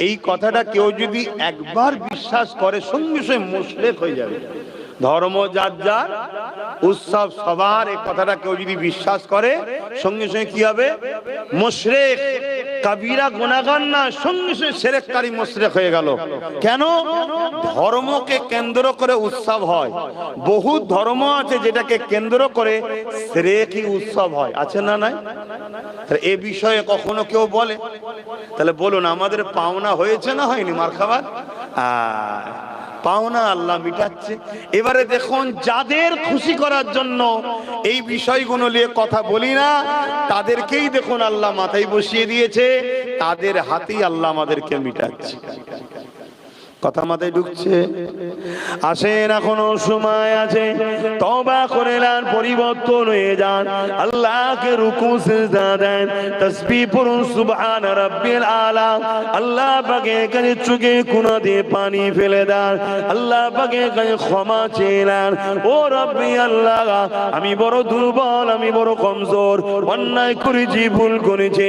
এই কথাটা কেউ যদি একবার বিশ্বাস করে সঙ্গে সঙ্গে মুশরিক হয়ে যাবে। ধর্ম যার যার উৎসব সবার, এই কথাটা কেউ যদি বিশ্বাস করে সঙ্গে সঙ্গে কি হবে? মুশরিক। কাবিরা গুনাহগার না, সঙ্গে সঙ্গে শিরককারী মুশরিক হয়ে গেল। কেন? ধর্মকে কেন্দ্র করে উৎসব হয়, বহু ধর্ম আছে যেটাকে কেন্দ্র করে শিরকি উৎসব হয়। আছে না? নাই? এ বিষয়ে কখনো কেউ বলে? তাহলে বলুন আমাদের পাওনা হয়েছে না হয়নি মার খাবার? পাওনা আল্লাহ মিটাচ্ছে। এবারে দেখুন, যাদের খুশি করার জন্য এই বিষয়গুলো নিয়ে কথা বলি না, তাদেরকেই দেখুন আল্লাহ মাথায় বসিয়ে দিয়েছে, তাদের হাতেই আল্লাহ আমাদেরকে মিটাচ্ছে। কথা মাথায় ঢুকছে? আসেন, এখনো সময় আছে, তওবা করে নেন, পরিবর্তন হয়ে যান, আল্লাহকে রুকু সিজদা দেন, তাসবিহ পড়ুন সুবহান রাব্বিল আলা। আল্লাহ পাকের কাছে চোখে কোনা দিয়ে পানি ফেলে দেন, আল্লাহ পাকের কাছে ক্ষমা চেয়ে নেন। ও রব্বি আল্লাহ, আমি বড় দুর্বল, আমি বড় কমজোর, অন্যায় করেছি, ভুল করেছি,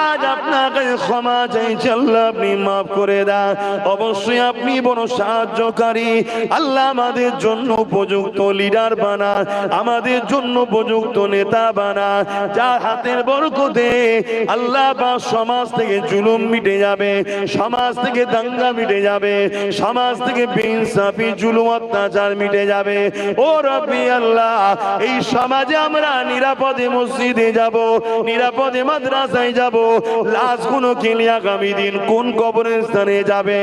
আজ আপনার কাছে ক্ষমা চাইছি, আল্লাহ আপনি মাফ করে দেন। অবশ্যই আপনি বড় সাহায্যকারী। আল্লাহ আমাদের জন্য উপযুক্ত লিডার বানান, আমাদের জন্য উপযুক্ত নেতা বানান, যার হাতের বরকতে আল্লাহ বা সমাজ থেকে জুলুম মিটে যাবে, সমাজ থেকে দাঙ্গা মিটে যাবে, সমাজ থেকে বেইনসাফি জুলুম অত্যাচার মিটে যাবে। ও রব্বি আল্লাহ, এই সমাজে আমরা নিরাপদে মসজিদে যাব, নিরাপদে মাদ্রাসায় যাব, লাশগুলো খেলে আগামী দিন কোন কবরের স্থানে যাবে,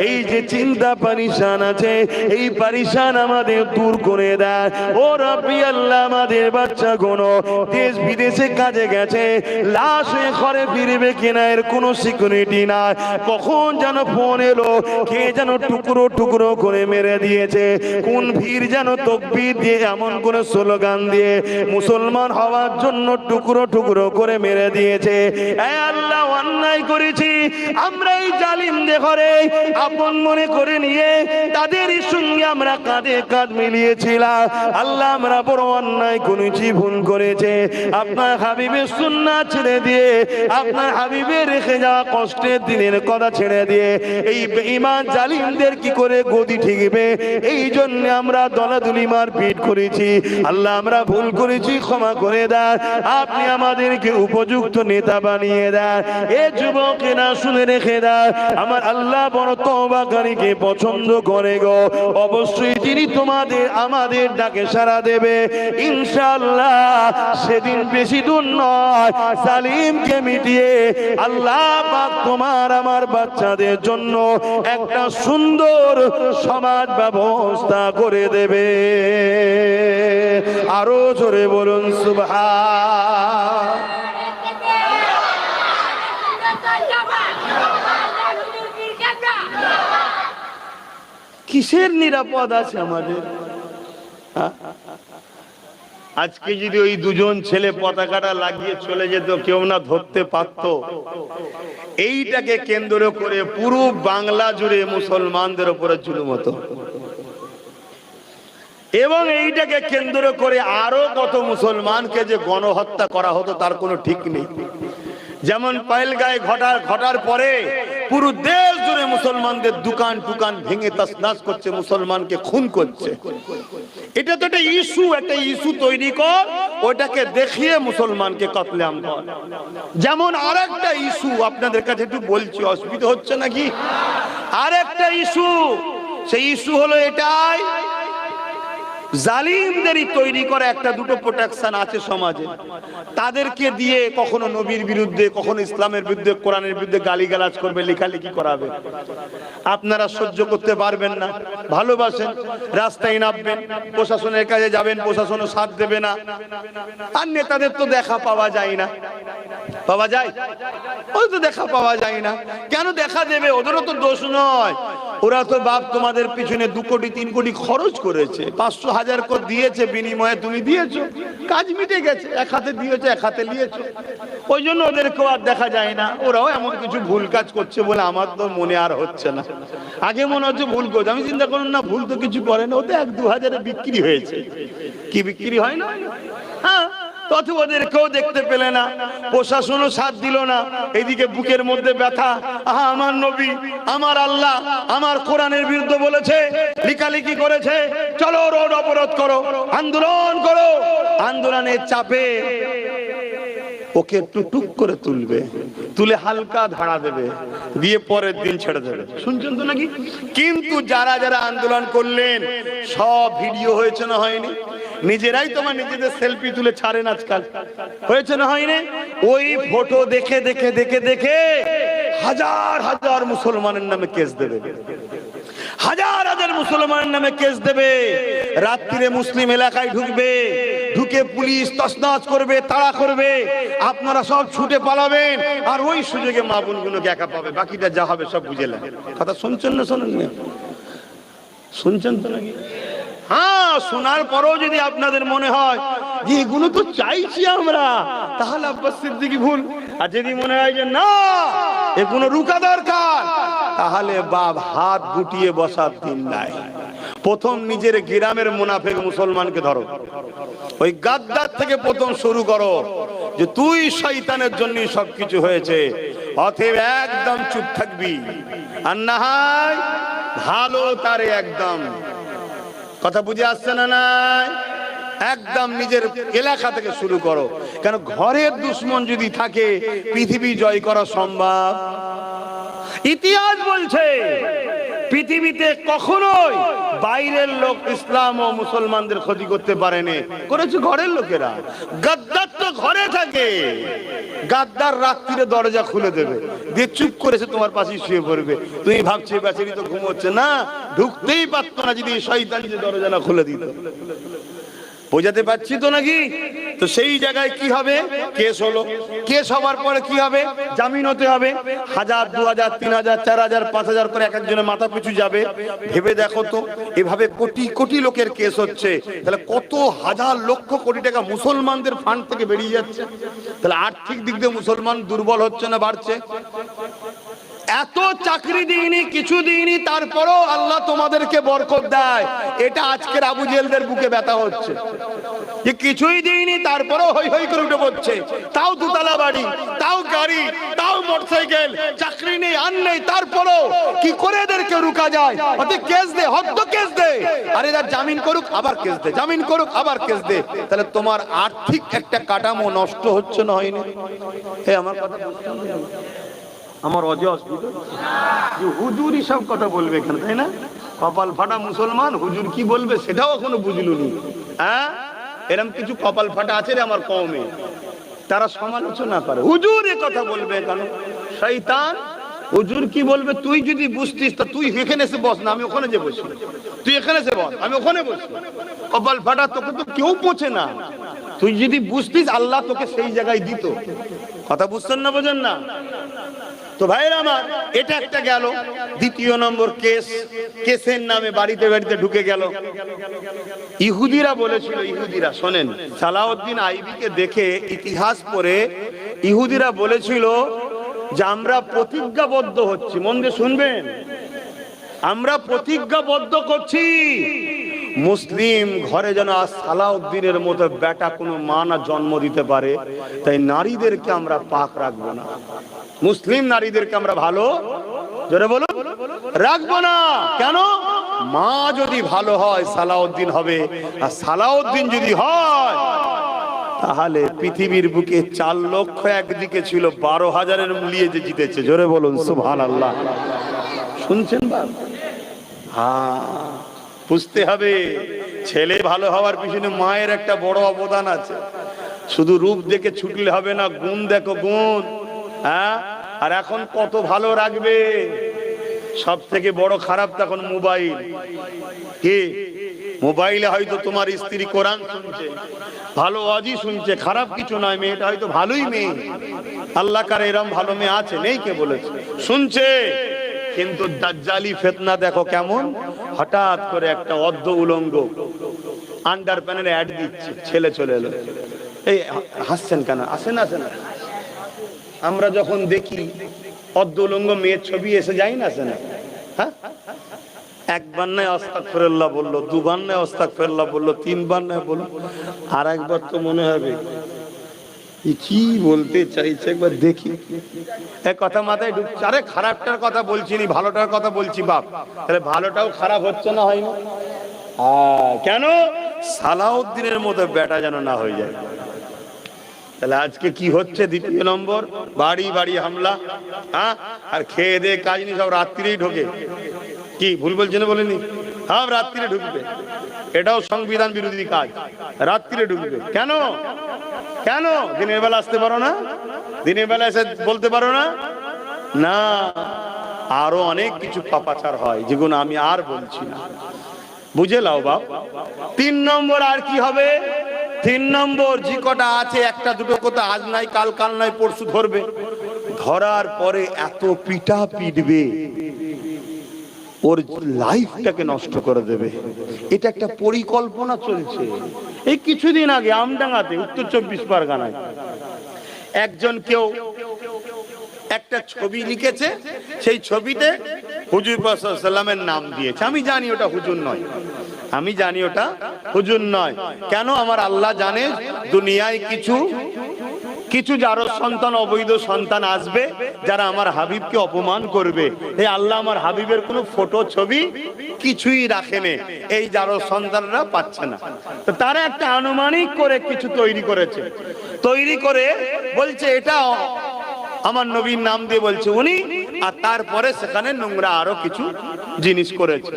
এই যে চিন্তা পারিশান আছে, এই পারিশান আমাদের দূর করে দেয়। ও রব্বি আল্লাহ, আমাদের বাচ্চাগুলো দেশ বিদেশে কাজে গেছে, লাশ হয়ে ঘরে ফিরবে কিনা এর কোনো সিকিউরিটি নাই, কখন যেন ফোন এলো, কে যেন টুকরো টুকরো করে মেরে দিয়েছে, কোন ভিড় যেন তাকবীর দিয়ে এমন কোন স্লোগান দিয়ে মুসলমান হওয়ার জন্য টুকরো টুকরো করে মেরে দিয়েছে। এ আল্লাহ, অন্যায় করেছি আমরা, এই জালিমদের ঘরে আপন মনে করে নিয়ে তাদের সঙ্গে আমরা কাঁধে কাঁধ মিলিয়েছিলাম। আল্লাহ, আমরা বড় অন্যায় করেছি, ভুল করেছে। আপনার হাবিবের সুন্নাত ছেড়ে দিয়ে, আপনার হাবিবের রেখে যাওয়া কষ্টের দিনের কথা ছেড়ে দিয়ে এই বেঈমান জালিমদের কি করে গদি ঠিকবে, এই জন্য আমরা দলাদলি মারপিট করেছি। আল্লাহ, আমরা ভুল করেছি, ক্ষমা করে দেন। আপনি আমাদেরকে উপযুক্ত নেতা বানিয়ে দেন। এ যুবকেরা শুনে রেখে দেন, আমার আল্লাহ বড় তওবাকারীকে পছন্দ করে গো। অবশ্যই তিনি তোমাদের আমাদের ডাকে সাড়া দেবে ইনশাআল্লাহ। সেদিন বেশি দূর নয়, জালিমকে মিটিয়ে আল্লাহ পাক তোমার আমার বাচ্চাদের জন্য একটা সুন্দর সমাজ ব্যবস্থা করে দেবে। আরো জোরে বলুন সুবহান। কিসের নিরাপদ আছে আমাদের? আজকে যদি ওই দুজন ছেলে পতাকাটা লাগিয়ে চলে যেত, কেউ না ধরতে পারত। এইটাকে কেন্দ্র করে পুরো বাংলা জুড়ে মুসলমানদের উপরে জুলুম হতো, এবং এইটাকে কেন্দ্র করে আরো কত মুসলমানকে যে গণহত্যা করা হতো তার কোনো ঠিক নেই। যেমন পহেলগাঁয়ে ঘটার পরে পুরো দেশ জুড়ে মুসলমানদের দোকান টুকান ভেঙে তছনছ করছে, মুসলমানকে খুন করছে। এটা তো একটা ইস্যু তৈরি কর, ওটাকে দেখিয়ে মুসলমানকে কতলেআম কর। যেমন আরেকটা ইস্যু আপনাদের কাছে একটু বলছি, অসুবিধা হচ্ছে নাকি? আরেকটা ইস্যু, সেই ইস্যু হলো এটাই, জালিমদেরই তৈরি করা একটা দুটো প্রোটেকশন আছে সমাজে, তাদেরকে দিয়ে কখনো নবীর বিরুদ্ধে, কখনো ইসলামের বিরুদ্ধে, কোরআনের বিরুদ্ধে গালিগালাজ করবে, লেখালেখি করাবে। আপনারা সহ্য করতে পারবেন না, ভালোবাসেন, রাস্তায় নামবেন, প্রশাসনের কাছে যাবেন, প্রশাসনও সাথ দেবে না। আর নেতাদের তো দেখা পাওয়া যায় না, পাওয়া যায়? ওই তো দেখা পাওয়া যায় না। কেন দেখা দেবে? ওদেরও তো দোষ নয়, ওরা তো বাপ তোমাদের পিছনে 2 কোটি 3 কোটি খরচ করেছে, 500,000 করে দিয়েছে, বিনিময়ে তুমি দিয়েছো, কাজ মিটে গেছে। এক হাতে দিয়েছো, এক হাতে নিয়েছো, ওই জন্য ওদেরকেও আর দেখা যায় না। ওরাও এমন কিছু ভুল কাজ করছে বলে আমার তো মনে আর হচ্ছে না। আগে মনে হচ্ছে ভুল করছে, আমি চিন্তা করুন না, ভুল তো কিছু করে না, ওতে 1-2 হাজারে বিক্রি হয়েছে। কি বিক্রি হয় না? হ্যাঁ, তথা ওদেরকেও দেখতে পেলে না, প্রশাসনও সাথ দিল না। এইদিকে বুকের মধ্যে ব্যথা, আহা আমার নবী, আমার আল্লাহ, আমার কোরআনের বিরুদ্ধে বলেছে, লিখালিখি করেছে, চলো রোড অবরোধ করো, আন্দোলন করো। আন্দোলনের চাপে ওকে একটু টুক করে তুলবে, তুলে হালকা ধাড়া দেবে, দিয়ে পরের দিন ছেড়ে দেবে। শুনছেন তো নাকি? কিন্তু যারা যারা আন্দোলন করলেন সব ভিডিও হয়েছে না হয়নি? নিজেরাই তোমার নিজেদের সেলফি তুলে ছাড়েন আজকাল, হয়েছে না হয়নি? ওই ফটো দেখে দেখে দেখে দেখে হাজার হাজার মুসলমানের নামে কেস দেবে, হাজার হাজার মুসলমানের নামে কেস দেবে। রাত্রিরে মুসলিম এলাকায় ঢুকবে, ঢুকে পুলিশ তছনছ করবে, তাড়া করবে, আপনারা সব ছুটে পালাবেন, আর ওই সুযোগে মা বোনগুলোকে একা পাবে। বাকিটা যা হবে সব বুঝেলেন। কথা শুনছেন না শোনেন না? শুনছেন তো নাকি? হ্যাঁ, শোনার পরেও যদি আপনাদের মনে হয় যে এগুলো তো চাইছি আমরা, তাহলে আব্বাস সিদ্দিকী ভুল। আর যদি মনে হয় যে না, এগুলো রুকা দরকার, তাহলে বাপ হাত গুটিয়ে বসার দিন নাই। প্রথম নিজের গ্রামের মুনাফিক মুসলমানকে ধরো, ওই গাদ্দার থেকে প্রথম শুরু করো যে তুই শয়তানের জন্যই সবকিছু হয়েছে, অতএব একদম চুপ থাকবি। আর না হয় ভালো তারে একদম, কথা বুঝে আসছে না? নাই, একদম নিজের এলাকা থেকে শুরু করো। কেন ঘরের দুশ্মন যদি থাকে পৃথিবী জয় করা সম্ভব? ইতিহাস বলছে পৃথিবীতে কখনোই বাইরের লোক ইসলাম ও মুসলমানদের ক্ষতি করতে পারেনি, করেছে ঘরের লোকেরা। গাদ্দার তো ঘরে থাকে, গাদ্দার রাত্রিরে দরজা খুলে দেবে, দিয়ে চুপ করেছে তোমার পাশে শুয়ে পড়বে। তুমি ভাবছো বেচারি তো ঘুমোচ্ছে, না, ঢুকতেই পারতো না যদি শয়তান যে দরজা না খুলে দিত। বোঝাতে পারছি তো নাকি? তো সেই জায়গায় কি হবে? কেস হলো, কেস হওয়ার পরে কি হবে? জামিন হতে হবে। 1000, 2000, 3000, 4000, 5000 করে এক একজনের মাথা পিছু যাবে। ভেবে দেখো তো, এভাবে কোটি কোটি লোকের কেস হচ্ছে, তাহলে কত হাজার লক্ষ কোটি টাকা মুসলমানদের ফান্ড থেকে বেরিয়ে যাচ্ছে। তাহলে আর্থিক দিক দিয়ে মুসলমান দুর্বল হচ্ছে না বাড়ছে? এত চাকরি দিইনি, কিছু দিইনি, তারপরও আল্লাহ তোমাদেরকে বরকত দেয়। এটা আজকের আবু জেলদের বুকে ব্যথা হচ্ছে যে কিছুই দিইনি, তারপরও হই হই করে উঠে পড়ছে। তাও 2 তলা বাড়ি, তাও গাড়ি, তাও মোটরসাইকেল, চাকরি নেই, আর নেই, তারপরও কি করে এদেরকে রুকা যায়? ওতে কেস দে, হদ্দ কেস দে, আর এরা জামিন করুক আবার কেস দে, জামিন করুক আবার কেস দে। তাহলে তোমার আর্থিক একটা কাঠামো নষ্ট হচ্ছে না হয়নি? আমার কথা আমার অসুবিধা যে হুজুরই সব কথা বলবে এখানে, তাই না? কপাল ফাটা মুসলমান, হুজুর কি বলবে সেটাও এখনো বুঝলুনি। হ্যাঁ, এরকম কিছু কপাল ফাটা আছে রে আমার কওমে, তারা সমালোচনা করে, হুজুর এ কথা বলবে কেন? শয়তান, হুজুর কি বলবে তুই যদি বুঝতিস তা তুই এখানে এসে বস না, আমি ওখানে যে বসি। তুই এখানে এসে বস, আমি ওখানে বসি। কপাল ফাটা, তোকে তো কেউ পৌঁছে না। তুই যদি বুঝতিস আল্লাহ তোকে সেই জায়গায় দিত। কথা বুঝছেন না, বোঝেন না? তো ভাইরা আমার, এটা একটা গেল। দ্বিতীয় নম্বর কেস, কেসের নামে বাড়িতে বাড়িতে ঢুকে গেল। ইহুদিরা বলেছিল, ইহুদিরা শোনেন, সালাউদ্দিন আইবিকে দেখে ইতিহাস পড়ে ইহুদিরা বলেছিল যে আমরা প্রতিজ্ঞাবদ্ধ হচ্ছি, মন দিয়ে শুনবেন, আমরা প্রতিজ্ঞাবদ্ধ করছি মুসলিম ঘরে যেন সালাউদ্দিনের মতো বেটা কোনো মা না জন্ম দিতে পারে, তাই নারীদেরকে আমরা পাক রাখবো না, মুসলিম নারীদেরকে আমরা ভালো জোরে বলুন, রাখবো না। কেন? মা যদি ভালো হয় সালাউদ্দিন হবে, আর সালাউদ্দিন যদি হয় তাহলে পৃথিবীর বুকে 4 লক্ষ একদিকে ছিল, 12,000-এর মিলিয়ে যে জিতেছে। জোরে বলুন সুবহানাল্লাহ। শুনছেন বাবা? হ্যাঁ, বুঝতে হবে ছেলে ভালো হওয়ার পিছনে মায়ের একটা বড় অবদান আছে। শুধু রূপ দেখে ছুটলে হবে না, গুণ দেখো, গুণ। হ্যাঁ, আর এখন কত ভালো রাখবে। সব থেকে বড় খারাপ তখন মোবাইল। কি মোবাইলে হয়তো তোমার স্ত্রী কোরআন শুনছে, ভালো ওয়াজি শুনছে, খারাপ কিছু নয়, মেয়েটা হয়তো ভালোই মেয়ে, আল্লাহ কার এরম ভালো মেয়ে আছে, নেই কে বলেছে, শুনছে। কিন্তু দাজ্জালি ফিতনা দেখো কেমন, হঠাৎ করে একটা অর্ধ উলঙ্গ আন্ডার প্যানেল অ্যাড দিচ্ছে, ছেলে চলে এলো। এই হাসছেন কেন? আসেন আসেন, আমরা যখন দেখি অর্ধ উলঙ্গ মেয়ের ছবি এসে যাই না, আসে না? হ্যাঁ, একবার নয় আস্তাগফিরুল্লাহ বললো, দুবার নয় আস্তাগফিরুল্লাহ বললো, 3বার নয় বললো, আর একবার তো মনে হবে কি বলতে চাইছে, একবার দেখি। এক কথা মাথায় ঢুকছে, আরে খারাপটার কথা বলছি নি, ভালোটার কথা বলছি বাপ। তাহলে ভালোটাও খারাপ হচ্ছে না, হয় না? কেন? সালাউদ্দিনের মতো বেটা যেন না হয়ে যায়। তাহলে আজকে কি হচ্ছে? 2 নম্বর, বাড়ি বাড়ি হামলা। হ্যাঁ, আর খেয়ে দিয়ে কাজ নেই, সব রাত্রিরেই ঢোকে। কি ভুল বলছে না? বলেনি? সব রাত্রিরে ঢুকবে, এটাও সংবিধান বিরোধী কাজ, রাত্রিরে ঢুকবে। কেন? কেন দিনের বেলা আসতে পারো না? দিনের বেলা এসে বলতে পারো না? না, আরো অনেক কিছু পাপাচার হয় যেগুলো আমি আর বলছি না, বুঝে লাও বাপ। 3 নম্বর আর কি হবে? 3 নম্বর যে কটা আছে, একটা দুটো কথা আজ নাই কাল, কাল নাই পরশু ধরবে। ধরার পরে এত পিটা পিটবে, ওর লাইফটাকে নষ্ট করে দেবে। এটা একটা পরিকল্পনা চলছে। এই কিছুদিন আগে আমডাঙ্গাতে, উত্তর 24 পরগনায়, একজন কেউ একটা ছবি লিখেছে, সেই ছবিতে হুজুর পাক সাল্লাল্লাহু আলাইহি ওয়াসাল্লামের নাম দিয়েছে। আমি জানি ওটা হুজুর নয়, আমি জানি ওটা হুজুর নয়। কেন? আমার আল্লাহ জানে দুনিয়ায় কিছু কিছু যারো সন্তান, অবৈধ সন্তান আসবে যারা আমার হাবিবকে অপমান করবে। এই আল্লাহ আমার হাবিবের কোনো ফটো ছবি কিছুই রাখেনি, এই যারো সন্তানরা পাচ্ছে না। তো তারা একটা আনুমানিক করে কিছু তৈরি করেছে, তৈরি করে বলছে এটা আমার নবীর নাম দিয়ে বলছে উনি, আর তারপরে সেখানে নোংরা আরো কিছু জিনিস করেছে।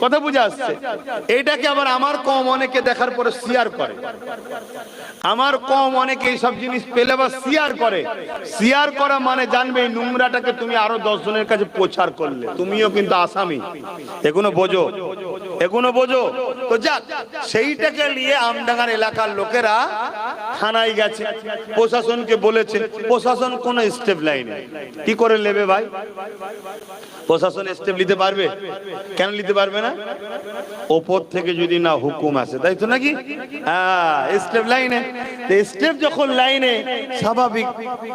কথা বুঝে আসছে? এইটাকে আবার আমার কম অনেকে দেখার পরে শেয়ার করে, আমার কম অনেকে এইসব জিনিস পেলে বা শেয়ার করে। শেয়ার করা মানে জানবে এই নোংরাটাকে তুমি আরো 10 জনের কাছে প্রচার করলে তুমিও কিন্তু আসামি। এগুলো বোঝো, এগুলো বোঝো। তো যাক, সেইটাকে নিয়ে আমডাঙ্গার এলাকার লোকেরা থানায় গেছে, প্রশাসনকে বলেছে। প্রশাসন কোন স্টেপ লাইনে কি করে নেবে ভাই? প্রশাসন স্টেপ নিতে পারবে? কেন নিতে পারবে না? ওপর থেকে যদি না হুকুম আসে, তাই তো নাকি? হ্যাঁ, স্টেপ লাইনে। স্টেপ যখন লাইনে, স্বাভাবিক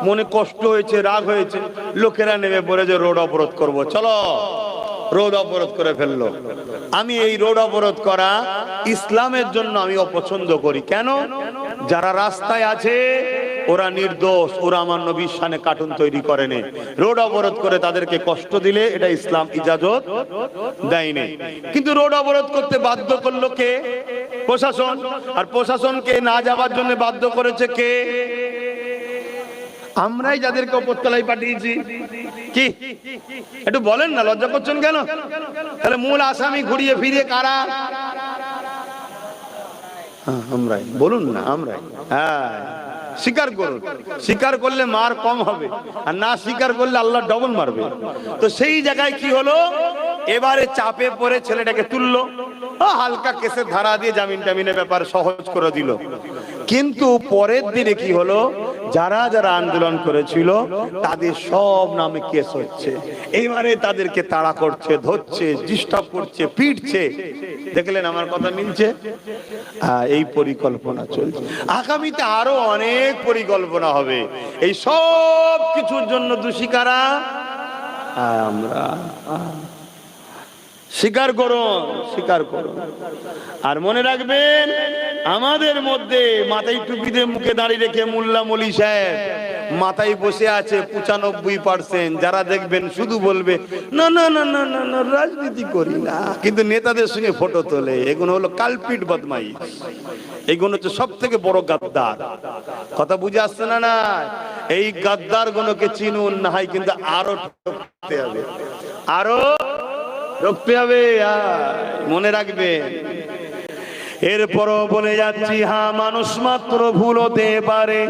মনে কষ্ট হয়েছে, রাগ হয়েছে, লোকেরা নেমে পড়ে যে রোড অবরোধ করব, চলো রোড অবরোধ করে ফেললো। আমি এই রোড অবরোধ করা ইসলামের জন্য আমি অপছন্দ করি। কেন? যারা রাস্তায় আছে ওরা নির্দোষ, ওরা আমার নবীর শানে কার্টুন তৈরি করেনি। রোড অবরোধ করে তাদেরকে কষ্ট দিলে এটা ইসলাম ইজাজত দেয়নি। কিন্তু রোড অবরোধ করতে বাধ্য করলো কে? প্রশাসন। আর প্রশাসনকে না যাওয়ার জন্য বাধ্য করেছে কে? আমরাই যাদেরকে উপরতলায় পাঠিয়েছি। কি একটু বলেন না, লজ্জা করছেন কেন? তাহলে মূল আসামি ঘুরিয়ে ফিরিয়ে কারা? আমরাই। বলুন না, আমরাই। হ্যাঁ, স্বীকার করুন। স্বীকার করলে মার কম হবে, আর না স্বীকার করলে আল্লাহ ডবল মারবে। তো সেই জায়গায় কি হলো, এবারে চাপে পড়ে ছেলেটাকে তুললো, হালকা কেসের ধারা দিয়ে জামিন টামিনের ব্যাপার সহজ করে দিল। কিন্তু পরের দিনে কি হলো, যারা যারা আন্দোলন করেছিল তাদের সব নামে কেস হচ্ছে। এইবারে তাদেরকে তাড়া করছে, ধরছে, ডিস্টার্ব করছে, পিটছে। দেখলেন আমার কথা মিলছে? এই পরিকল্পনা চলছে। আগামীতে আরো অনেক পরিকল্পনা হবে। এই সব কিছুর জন্য দোষী কারা? আমরা। স্বীকার করুন, স্বীকার করুন। আর মনে রাখবেন, আমাদের মধ্যে মাথায় টুপিতে মুখে দাঁড়িয়ে রেখে মোল্লা মলি সাহেব মাথায় বসে আছে 95%, যারা দেখবেন শুধু বলবে না না না না না না রাজনীতি করি না, কিন্তু নেতাদের সঙ্গে ফটো তোলে। এগুলো হলো কালপিট বদমাই, এগুলো হচ্ছে সব থেকে বড় গাদ্দার। কথা বুঝে আসছে না? না, এই গাদ্দার গুলোকে চিনুন, না হয় কিন্তু আরো ঠকতে হবে, আরো রুখতে হবে। মনে রাখবেন। এরপরও বলে যাচ্ছি, হ্যাঁ, মানুষ মাত্র ভুল হতে পারে।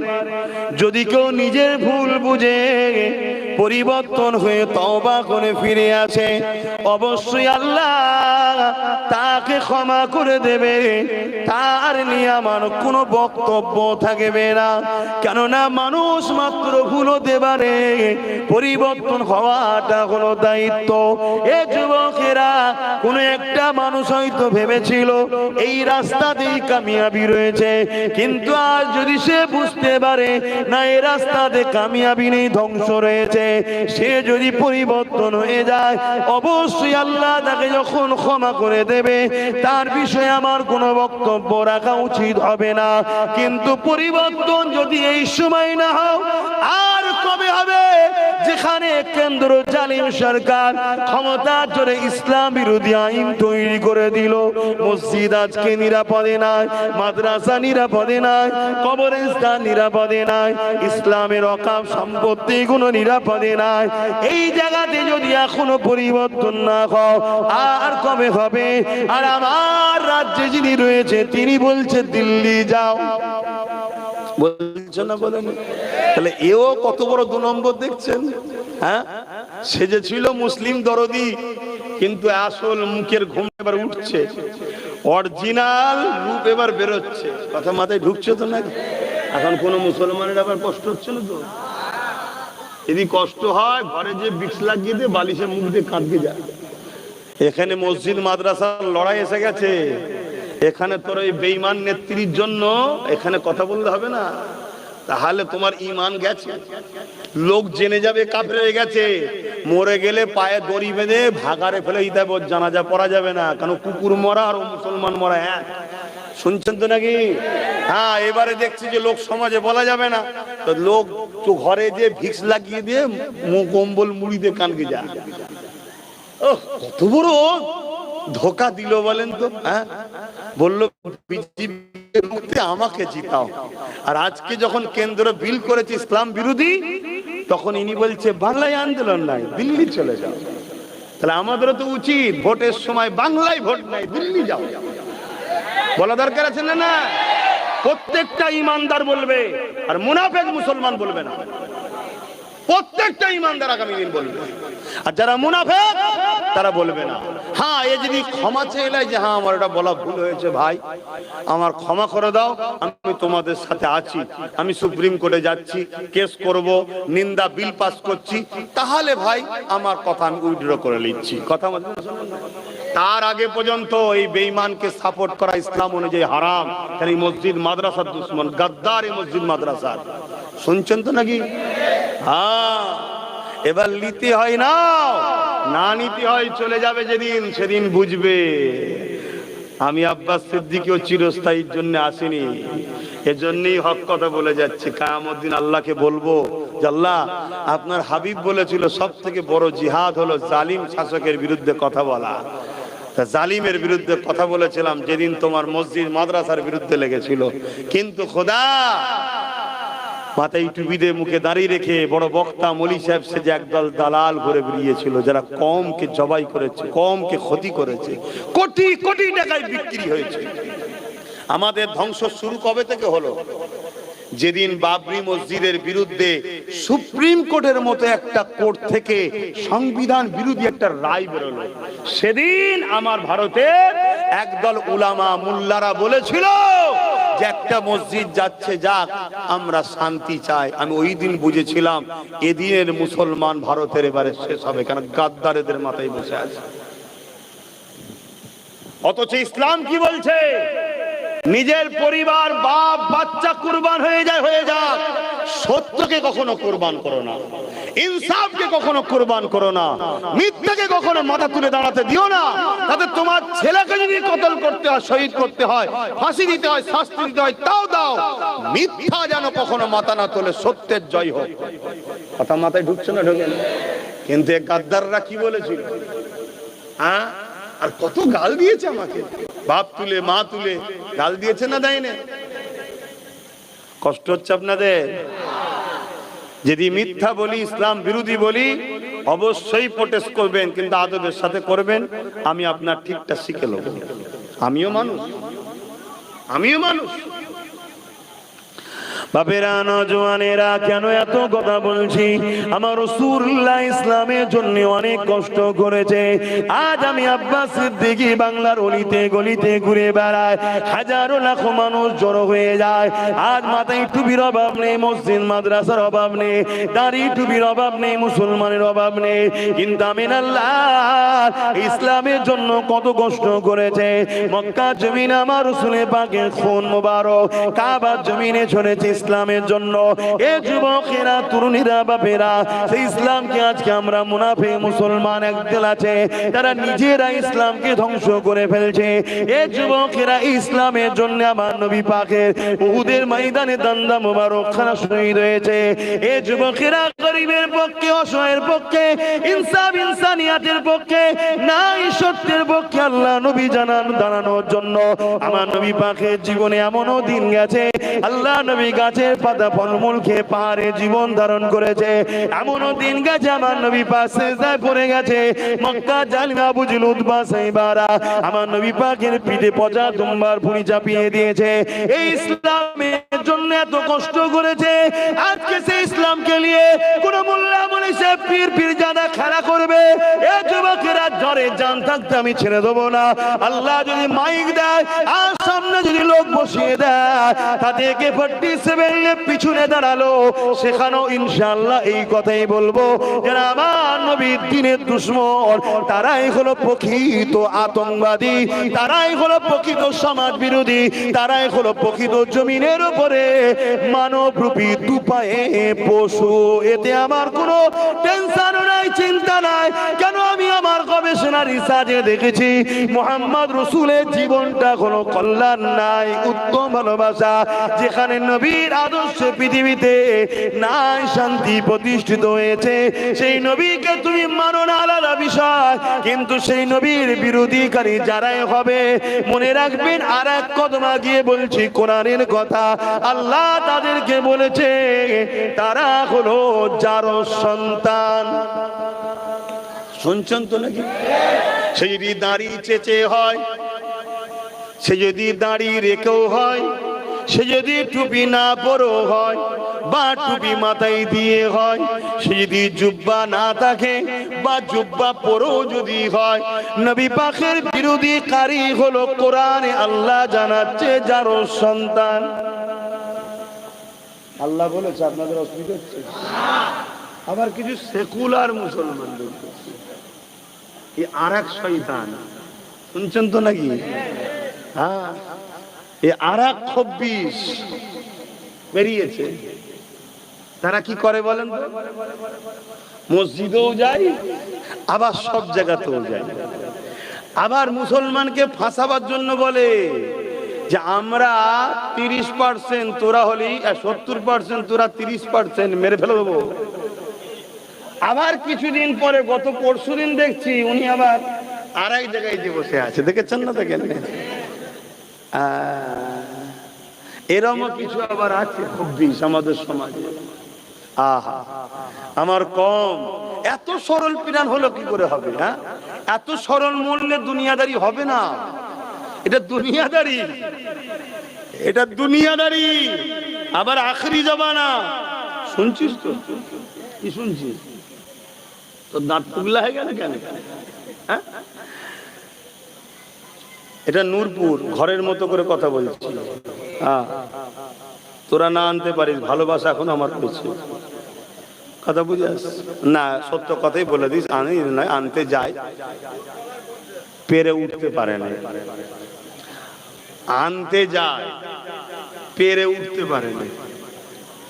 যদি কেউ নিজের ভুল বুঝে পরিবর্তন হয়ে তওবা করে ফিরে আসে, অবশ্যই আল্লাহ তাকে ক্ষমা করে দেবে। তার নিয়ে আমার কোনো বক্তব্য থাকবে না, কেননা মানুষ মাত্র ভুল হতে পারে, পরিবর্তন হওয়াটা হলো দায়িত্ব। এ যুবকেরা, কোনো একটা মানুষ হয়তো ভেবেছিল এই রাস্তাতেই কামিয়াবি রয়েছে, কিন্তু আজ যদি সে বুঝতে পারে না এই রাস্তাতে কামিয়াবি নেই, ধ্বংস রয়েছে, সে যদি পরিবর্তন হয়ে যায়, অবশ্যই আল্লাহ তাকে যখন ক্ষমা করে দেবে, তার বিষয়ে আমার কোনো বক্তব্য রাখা উচিত হবে না। কিন্তু পরিবর্তন যদি এই সময় না হয়, আর কবে হবে? যেখানে কেন্দ্র জালিম সরকার ক্ষমতার জোরে ইসলাম বিরোধী আইন তৈরি করে দিল, মসজিদ আজকে নিরাপদে নাই, মাদ্রাসা নিরাপদে নাই, কবরস্থান নিরাপদে নাই, ইসলামের অকাম সম্পত্তি গুলো নিরাপদে নাই। এই জায়গাতে যদি এখনো পরিবর্তন না হয়, আর কবে হবে? আর আমার রাজ্যে যিনি রয়েছে তিনি বলছে দিল্লি যাও, বলছো না? বলেন। তাহলে এও কত বড় 2 নম্বর দেখছেন? হ্যাঁ, সেজেছিল মুসলিম দরদি, কিন্তু আসল মুখের ঘুম এবার উঠছে, অরিজিনাল রূপ এবার বেরোচ্ছে। কথা মাথায় ঢুকছে তো নাকি? এখন কোন মুসলমানের আবার কষ্ট হচ্ছে না তো? যদি কষ্ট হয়, ঘরে যে বিক্স লাগিয়ে দিয়ে বালিশে মুখ দিয়ে কাঁদকে যায়। এখানে মসজিদ মাদ্রাসার লড়াই এসে গেছে, এখানে তোর এই বেঈমান নেত্রীর জন্য এখানে কথা বলতে হবে না, তাহলে তোমার ঈমান গেছে। লোক জেনে যাবে কাফের হয়ে গেছে, মরে গেলে পায়ে দড়ি বেঁধে ভাগারে ফেলে দিতে হবে, জানাজা পড়া যাবে না, কারণ কুকুর মরা আর মুসলমান মরা এক। শুনছেন তো নাকি? হ্যাঁ, এবারে দেখছি যে লোক সমাজে বলা যাবে না, তো লোক তো ঘরে যে ভিক্স লাগিয়ে দিয়ে কম্বল মুড়ি দিয়ে কানকে যায়। কত বড় ধোকা দিল বলেন তো? হ্যাঁ, বললো বিজেপি আমাকে জিতাও, আর আজকে যখন কেন্দ্র বিল করেছে ইসলাম বিরোধী, তখন ইনি বলছে বাংলায় আন্দোলন নাই, দিল্লি চলে যাও। তাহলে আমাদেরও তো উচিত ভোটের সময় বাংলায় ভোট নাই, দিল্লি যাও বলা দরকার আছে না? না, প্রত্যেকটা ইমানদার বলবে, আর মুনাফেক মুসলমান বলবে না। প্রত্যেকটা ইমানদার আগামী দিন বলবে, আর যারা মুনাফেক তারা বলবে না। হ্যাঁ, এ যদি ক্ষমা চেয়ে নেয় যে হ্যাঁ আমার এটা বলা ভুল হয়েছে, ভাই আমার ক্ষমা করে দাও, আমি তোমাদের সাথে আছি, আমি সুপ্রিম কোর্টে যাচ্ছি, কেস করব, নিন্দা বিল পাস করছি, তাহলে ভাই আমার কথা আমি উইথড্র করে নিচ্ছি। কথা বলতে, তার আগে পর্যন্ত এই বেঈমানকে সাপোর্ট করা ইসলাম অনুযায়ী হারাম। কারণ এই মসজিদ মাদ্রাসার দুশ্মন, গাদ্দার এই মসজিদ মাদ্রাসার। শুনছেন তো নাকি? হ্যাঁ, এবার নিতে হয় না, না নিতে হয় চলে যাবে যেদিন, সেদিন বুঝবে। আমি আব্বাস সিদ্দিকীও চিরস্থায়ীর জন্য আসিনি, এজন্যই হক কথা বলে যাচ্ছি। কিয়ামত দিন আল্লাহকে বলবো যে আল্লাহ, আপনার হাবিব বলেছিল সব থেকে বড় জিহাদ হলো জালিম শাসকের বিরুদ্ধে কথা বলা। জালিমের বিরুদ্ধে কথা বলেছিলাম যেদিন তোমার মসজিদ মাদ্রাসার বিরুদ্ধে লেগেছিল, কিন্তু খোদা মাথায় টুপিতে মুখে দাঁড়িয়ে রেখে বড় বক্তা মলি সাহেব সে যে একদল দালাল ঘুরে বেরিয়েছিল, যারা কমকে জবাই করেছে, কমকে ক্ষতি করেছে, কোটি কোটি টাকায় বিক্রি হয়েছে। আমাদের ধ্বংস শুরু কবে থেকে হলো? যেদিন বাবরি মসজিদের বিরুদ্ধে সুপ্রিম কোর্টের মতো একটা কোর্ট থেকে সংবিধান বিরোধী একটা রায় বেরোলো, সেদিন আমার ভারতের একদল উলামা মুল্লারা বলেছিল যে একটা মসজিদ যাচ্ছে যাক, আমরা শান্তি চাই। আমি ওই দিন বুঝেছিলাম এদিনের মুসলমান ভারতের এবারে শেষ হবে, কারণ গাদ্দারেদের মাথায় বসে আছে। অথচ ইসলাম কি বলছে? নিজের পরিবার, বাপ বাচ্চা কুরবান হয়ে যায়, হয়ে যাক, সত্যকে কখনো কুরবান করো না। ইনসাফকে কখনো কুরবান করো না, মিথ্যাকে কখনো মাথা তুলে দাঁড়াতে দিও না। তাতে তোমার ছেলেকে যদি কতল করতে হয়, শহীদ করতে হয়, ফাঁসি দিতে হয়, শাস্তি দিতে হয়, তাও দাও। মিথ্যা যেন কখনো মাথা না তোলে, সত্যের জয় হোক। কথা মাথায় ঢুকছে না? ঢোকে না। কিন্তু এই গাদ্দাররা কি বলেছিল? হ্যাঁ, আর কত গাল দিয়েছে আমাকে, বাপ তুলে মা তুলে গাল দিয়েছে না, দেয় না? কষ্ট হচ্ছে আপনাদের? যদি মিথ্যা বলি, ইসলাম বিরোধী বলি, অবশ্যই প্রোটেস্ট করবেন, কিন্তু আদবের সাথে করবেন। আমি আপনার ঠিকটা শিখে নেব। আমিও মানুষ, আমিও মানুষ। বাপেরা, নওজওয়ানেরা, কেন এত কথা বলছি? আমার রাসূলুল্লাহ ইসলামের জন্য অনেক কষ্ট করেছে। আজ আমি আব্বাস সিদ্দিকী বাংলার অলিতে গলিতে ঘুরে বেড়ায়, হাজারো লাখো মানুষ জড়ো হয়ে যায়। আজ মাথায় টুপির অভাব নেই, মসজিদ মাদ্রাসার অভাব নেই, দাড়ি টুপির অভাব নেই, মুসলমানের অভাব নেই, কিন্তু আমিন আল্লাহ ইসলামের জন্য কত কষ্ট করেছে। মক্কা জমিন আমার রাসূলের পাকের খুন মোবারক কাবার জমিনে ঝরেছে ইসলামের জন্য। এ যুবকেরা, তরুণীরা, বাপেরা, সেই ইসলামকে আজকে আমরা মুনাফিক মুসলমান একদল আছে, তারা নিজেরা ইসলামকে ধ্বংস করে ফেলছে। এ যুবকেরা, ইসলামের জন্য আমার নবী পাকের উহুদের ময়দানে দান্দা মোবারক খানা শহীদ হয়েছে। এ যুবকেরা গরিবের পক্ষে, অসহায়ের পক্ষে, ইনসাফ ইনসানিয়াতের পক্ষে, নাই সত্যের পক্ষে আল্লাহ নবী জানান দাঁড়ানোর জন্য আমার নবী পাকের জীবনে এমনও দিন গেছে, আল্লাহ নবী গাছের পাতা ফলমূল খেয়ে পাহাড়ে জীবন ধারণ করেছে। এমনও দিন গেছে আমার নবী পাক সিজদায় পড়ে গেছে। মক্কা জালিম আবু জেল উতবা সাইবারা আমার নবী পাকের পিঠে পচা দুম্বার ভুঁড়ি চাপিয়ে দিয়েছে। এই ইসলামের জন্য এত কষ্ট করেছে। আজকে সেই ইসলামকে নিয়ে কোন মোল্লা বলে সে পীর পীরজাদা খেলা করবে। এ যুবকেরা, জ্বরে জান থাকতে আমি ছেড়ে দেবো না। আল্লাহ যদি মাইক দেয় আর সামনে যদি লোক বসিয়ে দেয়, তাদেরকে 47 পিছনে দাঁড়ালো, সেখানেও ইনশাআল্লাহ এই কথাই বলবো, যারা আমার নবীর দ্বীনের দুশমন, তারাই হলো প্রকৃত আতঙ্কবাদী, তারাই হলো প্রকৃত সমাজ বিরোধী, তারাই হলো প্রকৃত জমিনের উপরে মানবরূপী দুপায়ে পশু। এতে আমার কোনো টেনশন নাই, চিন্তা নাই। কেন? আমি আমার গবেষণা রিসার্চে দেখেছি মুহাম্মদ রাসূলের জীবনটা কোনো কল্যাণ নাই, উত্তম ভালোবাসা। যেখানে নবীর আদর্শ পৃথিবীতে নাই শান্তি প্রতিষ্ঠিত হয়েছে, সেই নবীকে তুমি মানো না আলাদা বিষয়, কিন্তু সেই নবীর বিরোধীকারী যারাই হবে, মনে রাখবেন আর এক কদম আগিয়ে বলছি কোরআনের কথা, আল্লাহ তাদেরকে বলেছে তারা হলো যার সন্তান। শুনছেন তো নাকি? সে যদি দাড়ি চেঁচে হয়, সে যদি দাড়ি রেখেও হয়, সে যদি টুপি না পরো হয় বা টুপি মাথায় দিয়ে হয়, সে যদি জুব্বা না থাকে বা জুব্বা পরেও যদি হয়, নবী পাকের বিরোধীকারী হলো কোরআনে আল্লাহ জানাচ্ছে যার সন্তান। আল্লাহ বলেছে, আপনাদের অসুবিধা হচ্ছে? আবার কিছু সেকুলার মুসলমান আর এক শয়তান, শুনছেন তো নাকি? হ্যাঁ, এ আর এক 26 বেরিয়েছে। তারা কি করে বলেন তো? মসজিদেও যায়, আবার সব জায়গাতেও যায়। আবার মুসলমানকে ফাঁসাবার জন্য বলে যে আমরা 30%, তোরা হলি 70%, তোরা 30%, মেরে ফেলে দেবো। আবার কিছুদিন পরে, গত পরশুদিন দেখছি উনি আবার আর এক জায়গায় যে বসে আছে, দেখেছেন না? দেখেন, এরকম কিছু আবার আছে 26 আমাদের সমাজে। আহা, আমার কম এত সরল পিরান হলো কি করে হবে? হ্যাঁ, এত সরল মূল্যে দুনিয়াদারি হবে না। এটা দুনিয়াদারি, এটা দুনিয়াদারি, আবার আখরি জমানা। শুনছিস তো? কি শুনছিস? তোর দাঁত পুগলা হয়ে গেল কেন? হ্যাঁ, এটা নূরপুর, ঘরের মতো করে কথা বলছি। হ্যাঁ, তোরা না আনতে পারিস, ভালোবাসা এখন আমার পেয়েছে, কথা বুঝাস না? সত্য কথাই বলে দিস, আনতে যায়, পেরে উঠতে পারে না। আনতে যায়, পেরে উঠতে পারে না।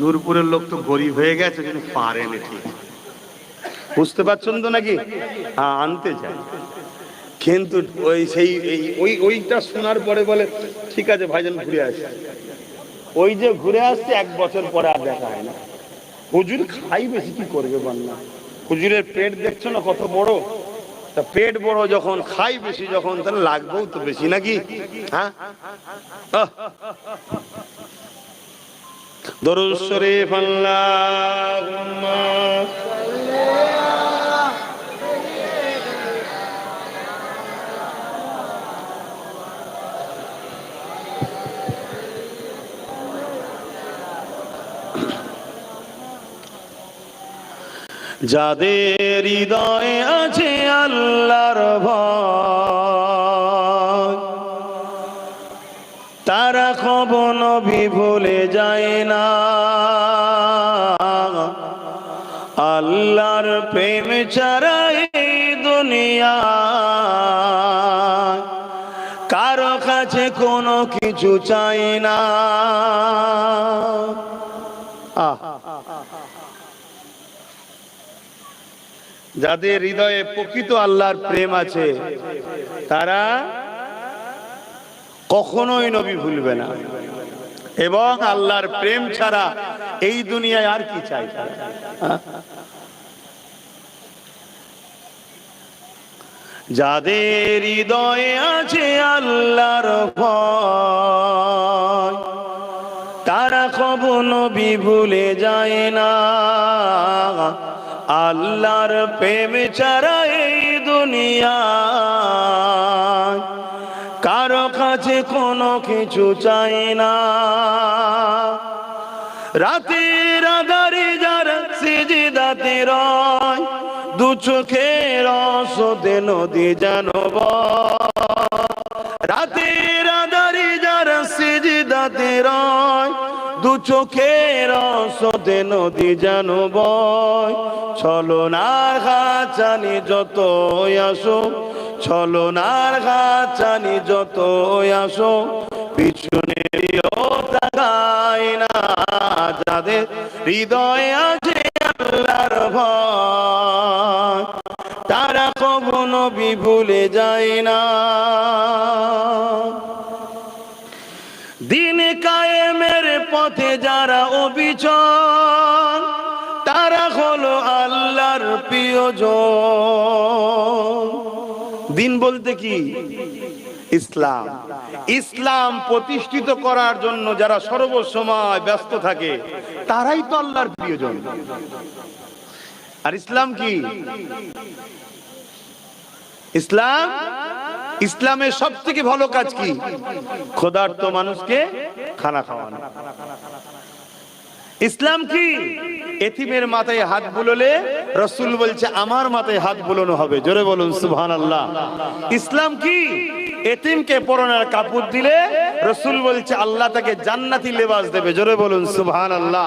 নূরপুরের লোক তো গরিব হয়ে গেছে, কিন্তু পারে না। ঠিক বুঝতে পারছেন তো নাকি? হ্যাঁ, আনতে চাই, কিন্তু ওই সেই ওইটা শোনার পরে বলে ঠিক আছে ভাইজান ঘুরে আসি। ওই যে ঘুরে আসছে 1 বছর পরে আর দেখা হয় না। হুজুর খাই বেশি, কি করবে বন্যা? হুজুরের পেট দেখছো না কত বড়, তা পেট বড় যখন, খাই বেশি যখন, তাহলে লাগবেও তো বেশি নাকি? হ্যাঁ, দরুদ শরীফ আল্লাহুম্মা যাদের হৃদয়ে আছে আল্লাহর ভয়, তারা কখনো নবী ভুলে যায় না। আল্লাহর প্রেম ছাড়া এই দুনিয়া কারো কাছে কোনো কিছু চাই না। যাদের হৃদয়ে প্রকৃত আল্লাহর প্রেম আছে, তারা কখনোই নবী ভুলবে না, এবং আল্লাহর প্রেম ছাড়া এই দুনিয়ায় আর কি চাই? যাদের হৃদয়ে আছে আল্লাহর ভয়, তারা কখনো নবী ভুলে যায় না। আল্লাহর প্রেম ছাড়া এই দুনিয়া কারো কাছে কোনো কিছু চাই না। রাতের আঁধারে যারা সিজদাতে রয়, দু চোখের অশ্রুতে নদী যেন বয়। রাতের আঁধারে যারা সিজদাতে রয়, দু চোখের অশ্রুতে নদী যেন বয়। ছলনার ঘাচানি যত আসো, ছলনার ঘাচানি যত আসো, পিছনে তাকায় না। যাদের হৃদয়ে আছে আল্লাহর ভয়, তারা কখনো নবী ভুলে যায় না। দিন কায়েমের পথে যারা অবিচল, তারা হলো আল্লাহর প্রিয়জন। দিন বলতে কি? ইসলাম। ইসলাম প্রতিষ্ঠিত করার জন্য যারা সর্বসময় ব্যস্ত থাকে, তারাই তো আল্লাহর প্রিয়জন। আর ইসলাম কি? ইসলাম, ইসলামের সব থেকে ভালো কাজ কি? ক্ষুধার্ত মানুষকে খানা খাওয়ানো। ইসলাম কি? এতিমের মাথায় হাত বুলোলে রাসূল বলছে আমার মাথায় হাত বুলোনো হবে। জোরে বলুন সুবহানাল্লাহ। ইসলাম কি? এতিমকে পরনের কাপড় দিলে রাসূল বলছে আল্লাহ তাকে জান্নাতি লেবাস দেবে। জোরে বলুন সুবহানাল্লাহ।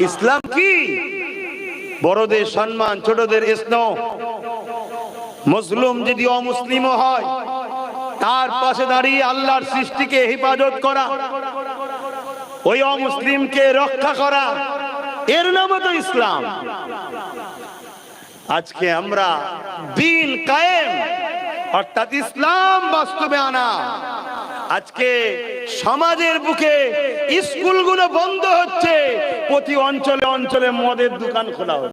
ইসলাম কি? বড়দের সম্মান, ছোটদের স্নেহ। মুসলিম যদি অমুসলিমও হয়, তার পাশে দাঁড়িয়ে আল্লাহর সৃষ্টিকে হেফাজত করা, ওই অমুসলিমকে রক্ষা করা, এর নাম তো ইসলাম। আজকে আমরা দিন কায়েম অর্থাৎ ইসলাম বাস্তবে আনা, আজকে সমাজের বুকে স্কুলগুলো বন্ধ হচ্ছে, প্রতি অঞ্চলে অঞ্চলে মদের দোকান খোলা হচ্ছে।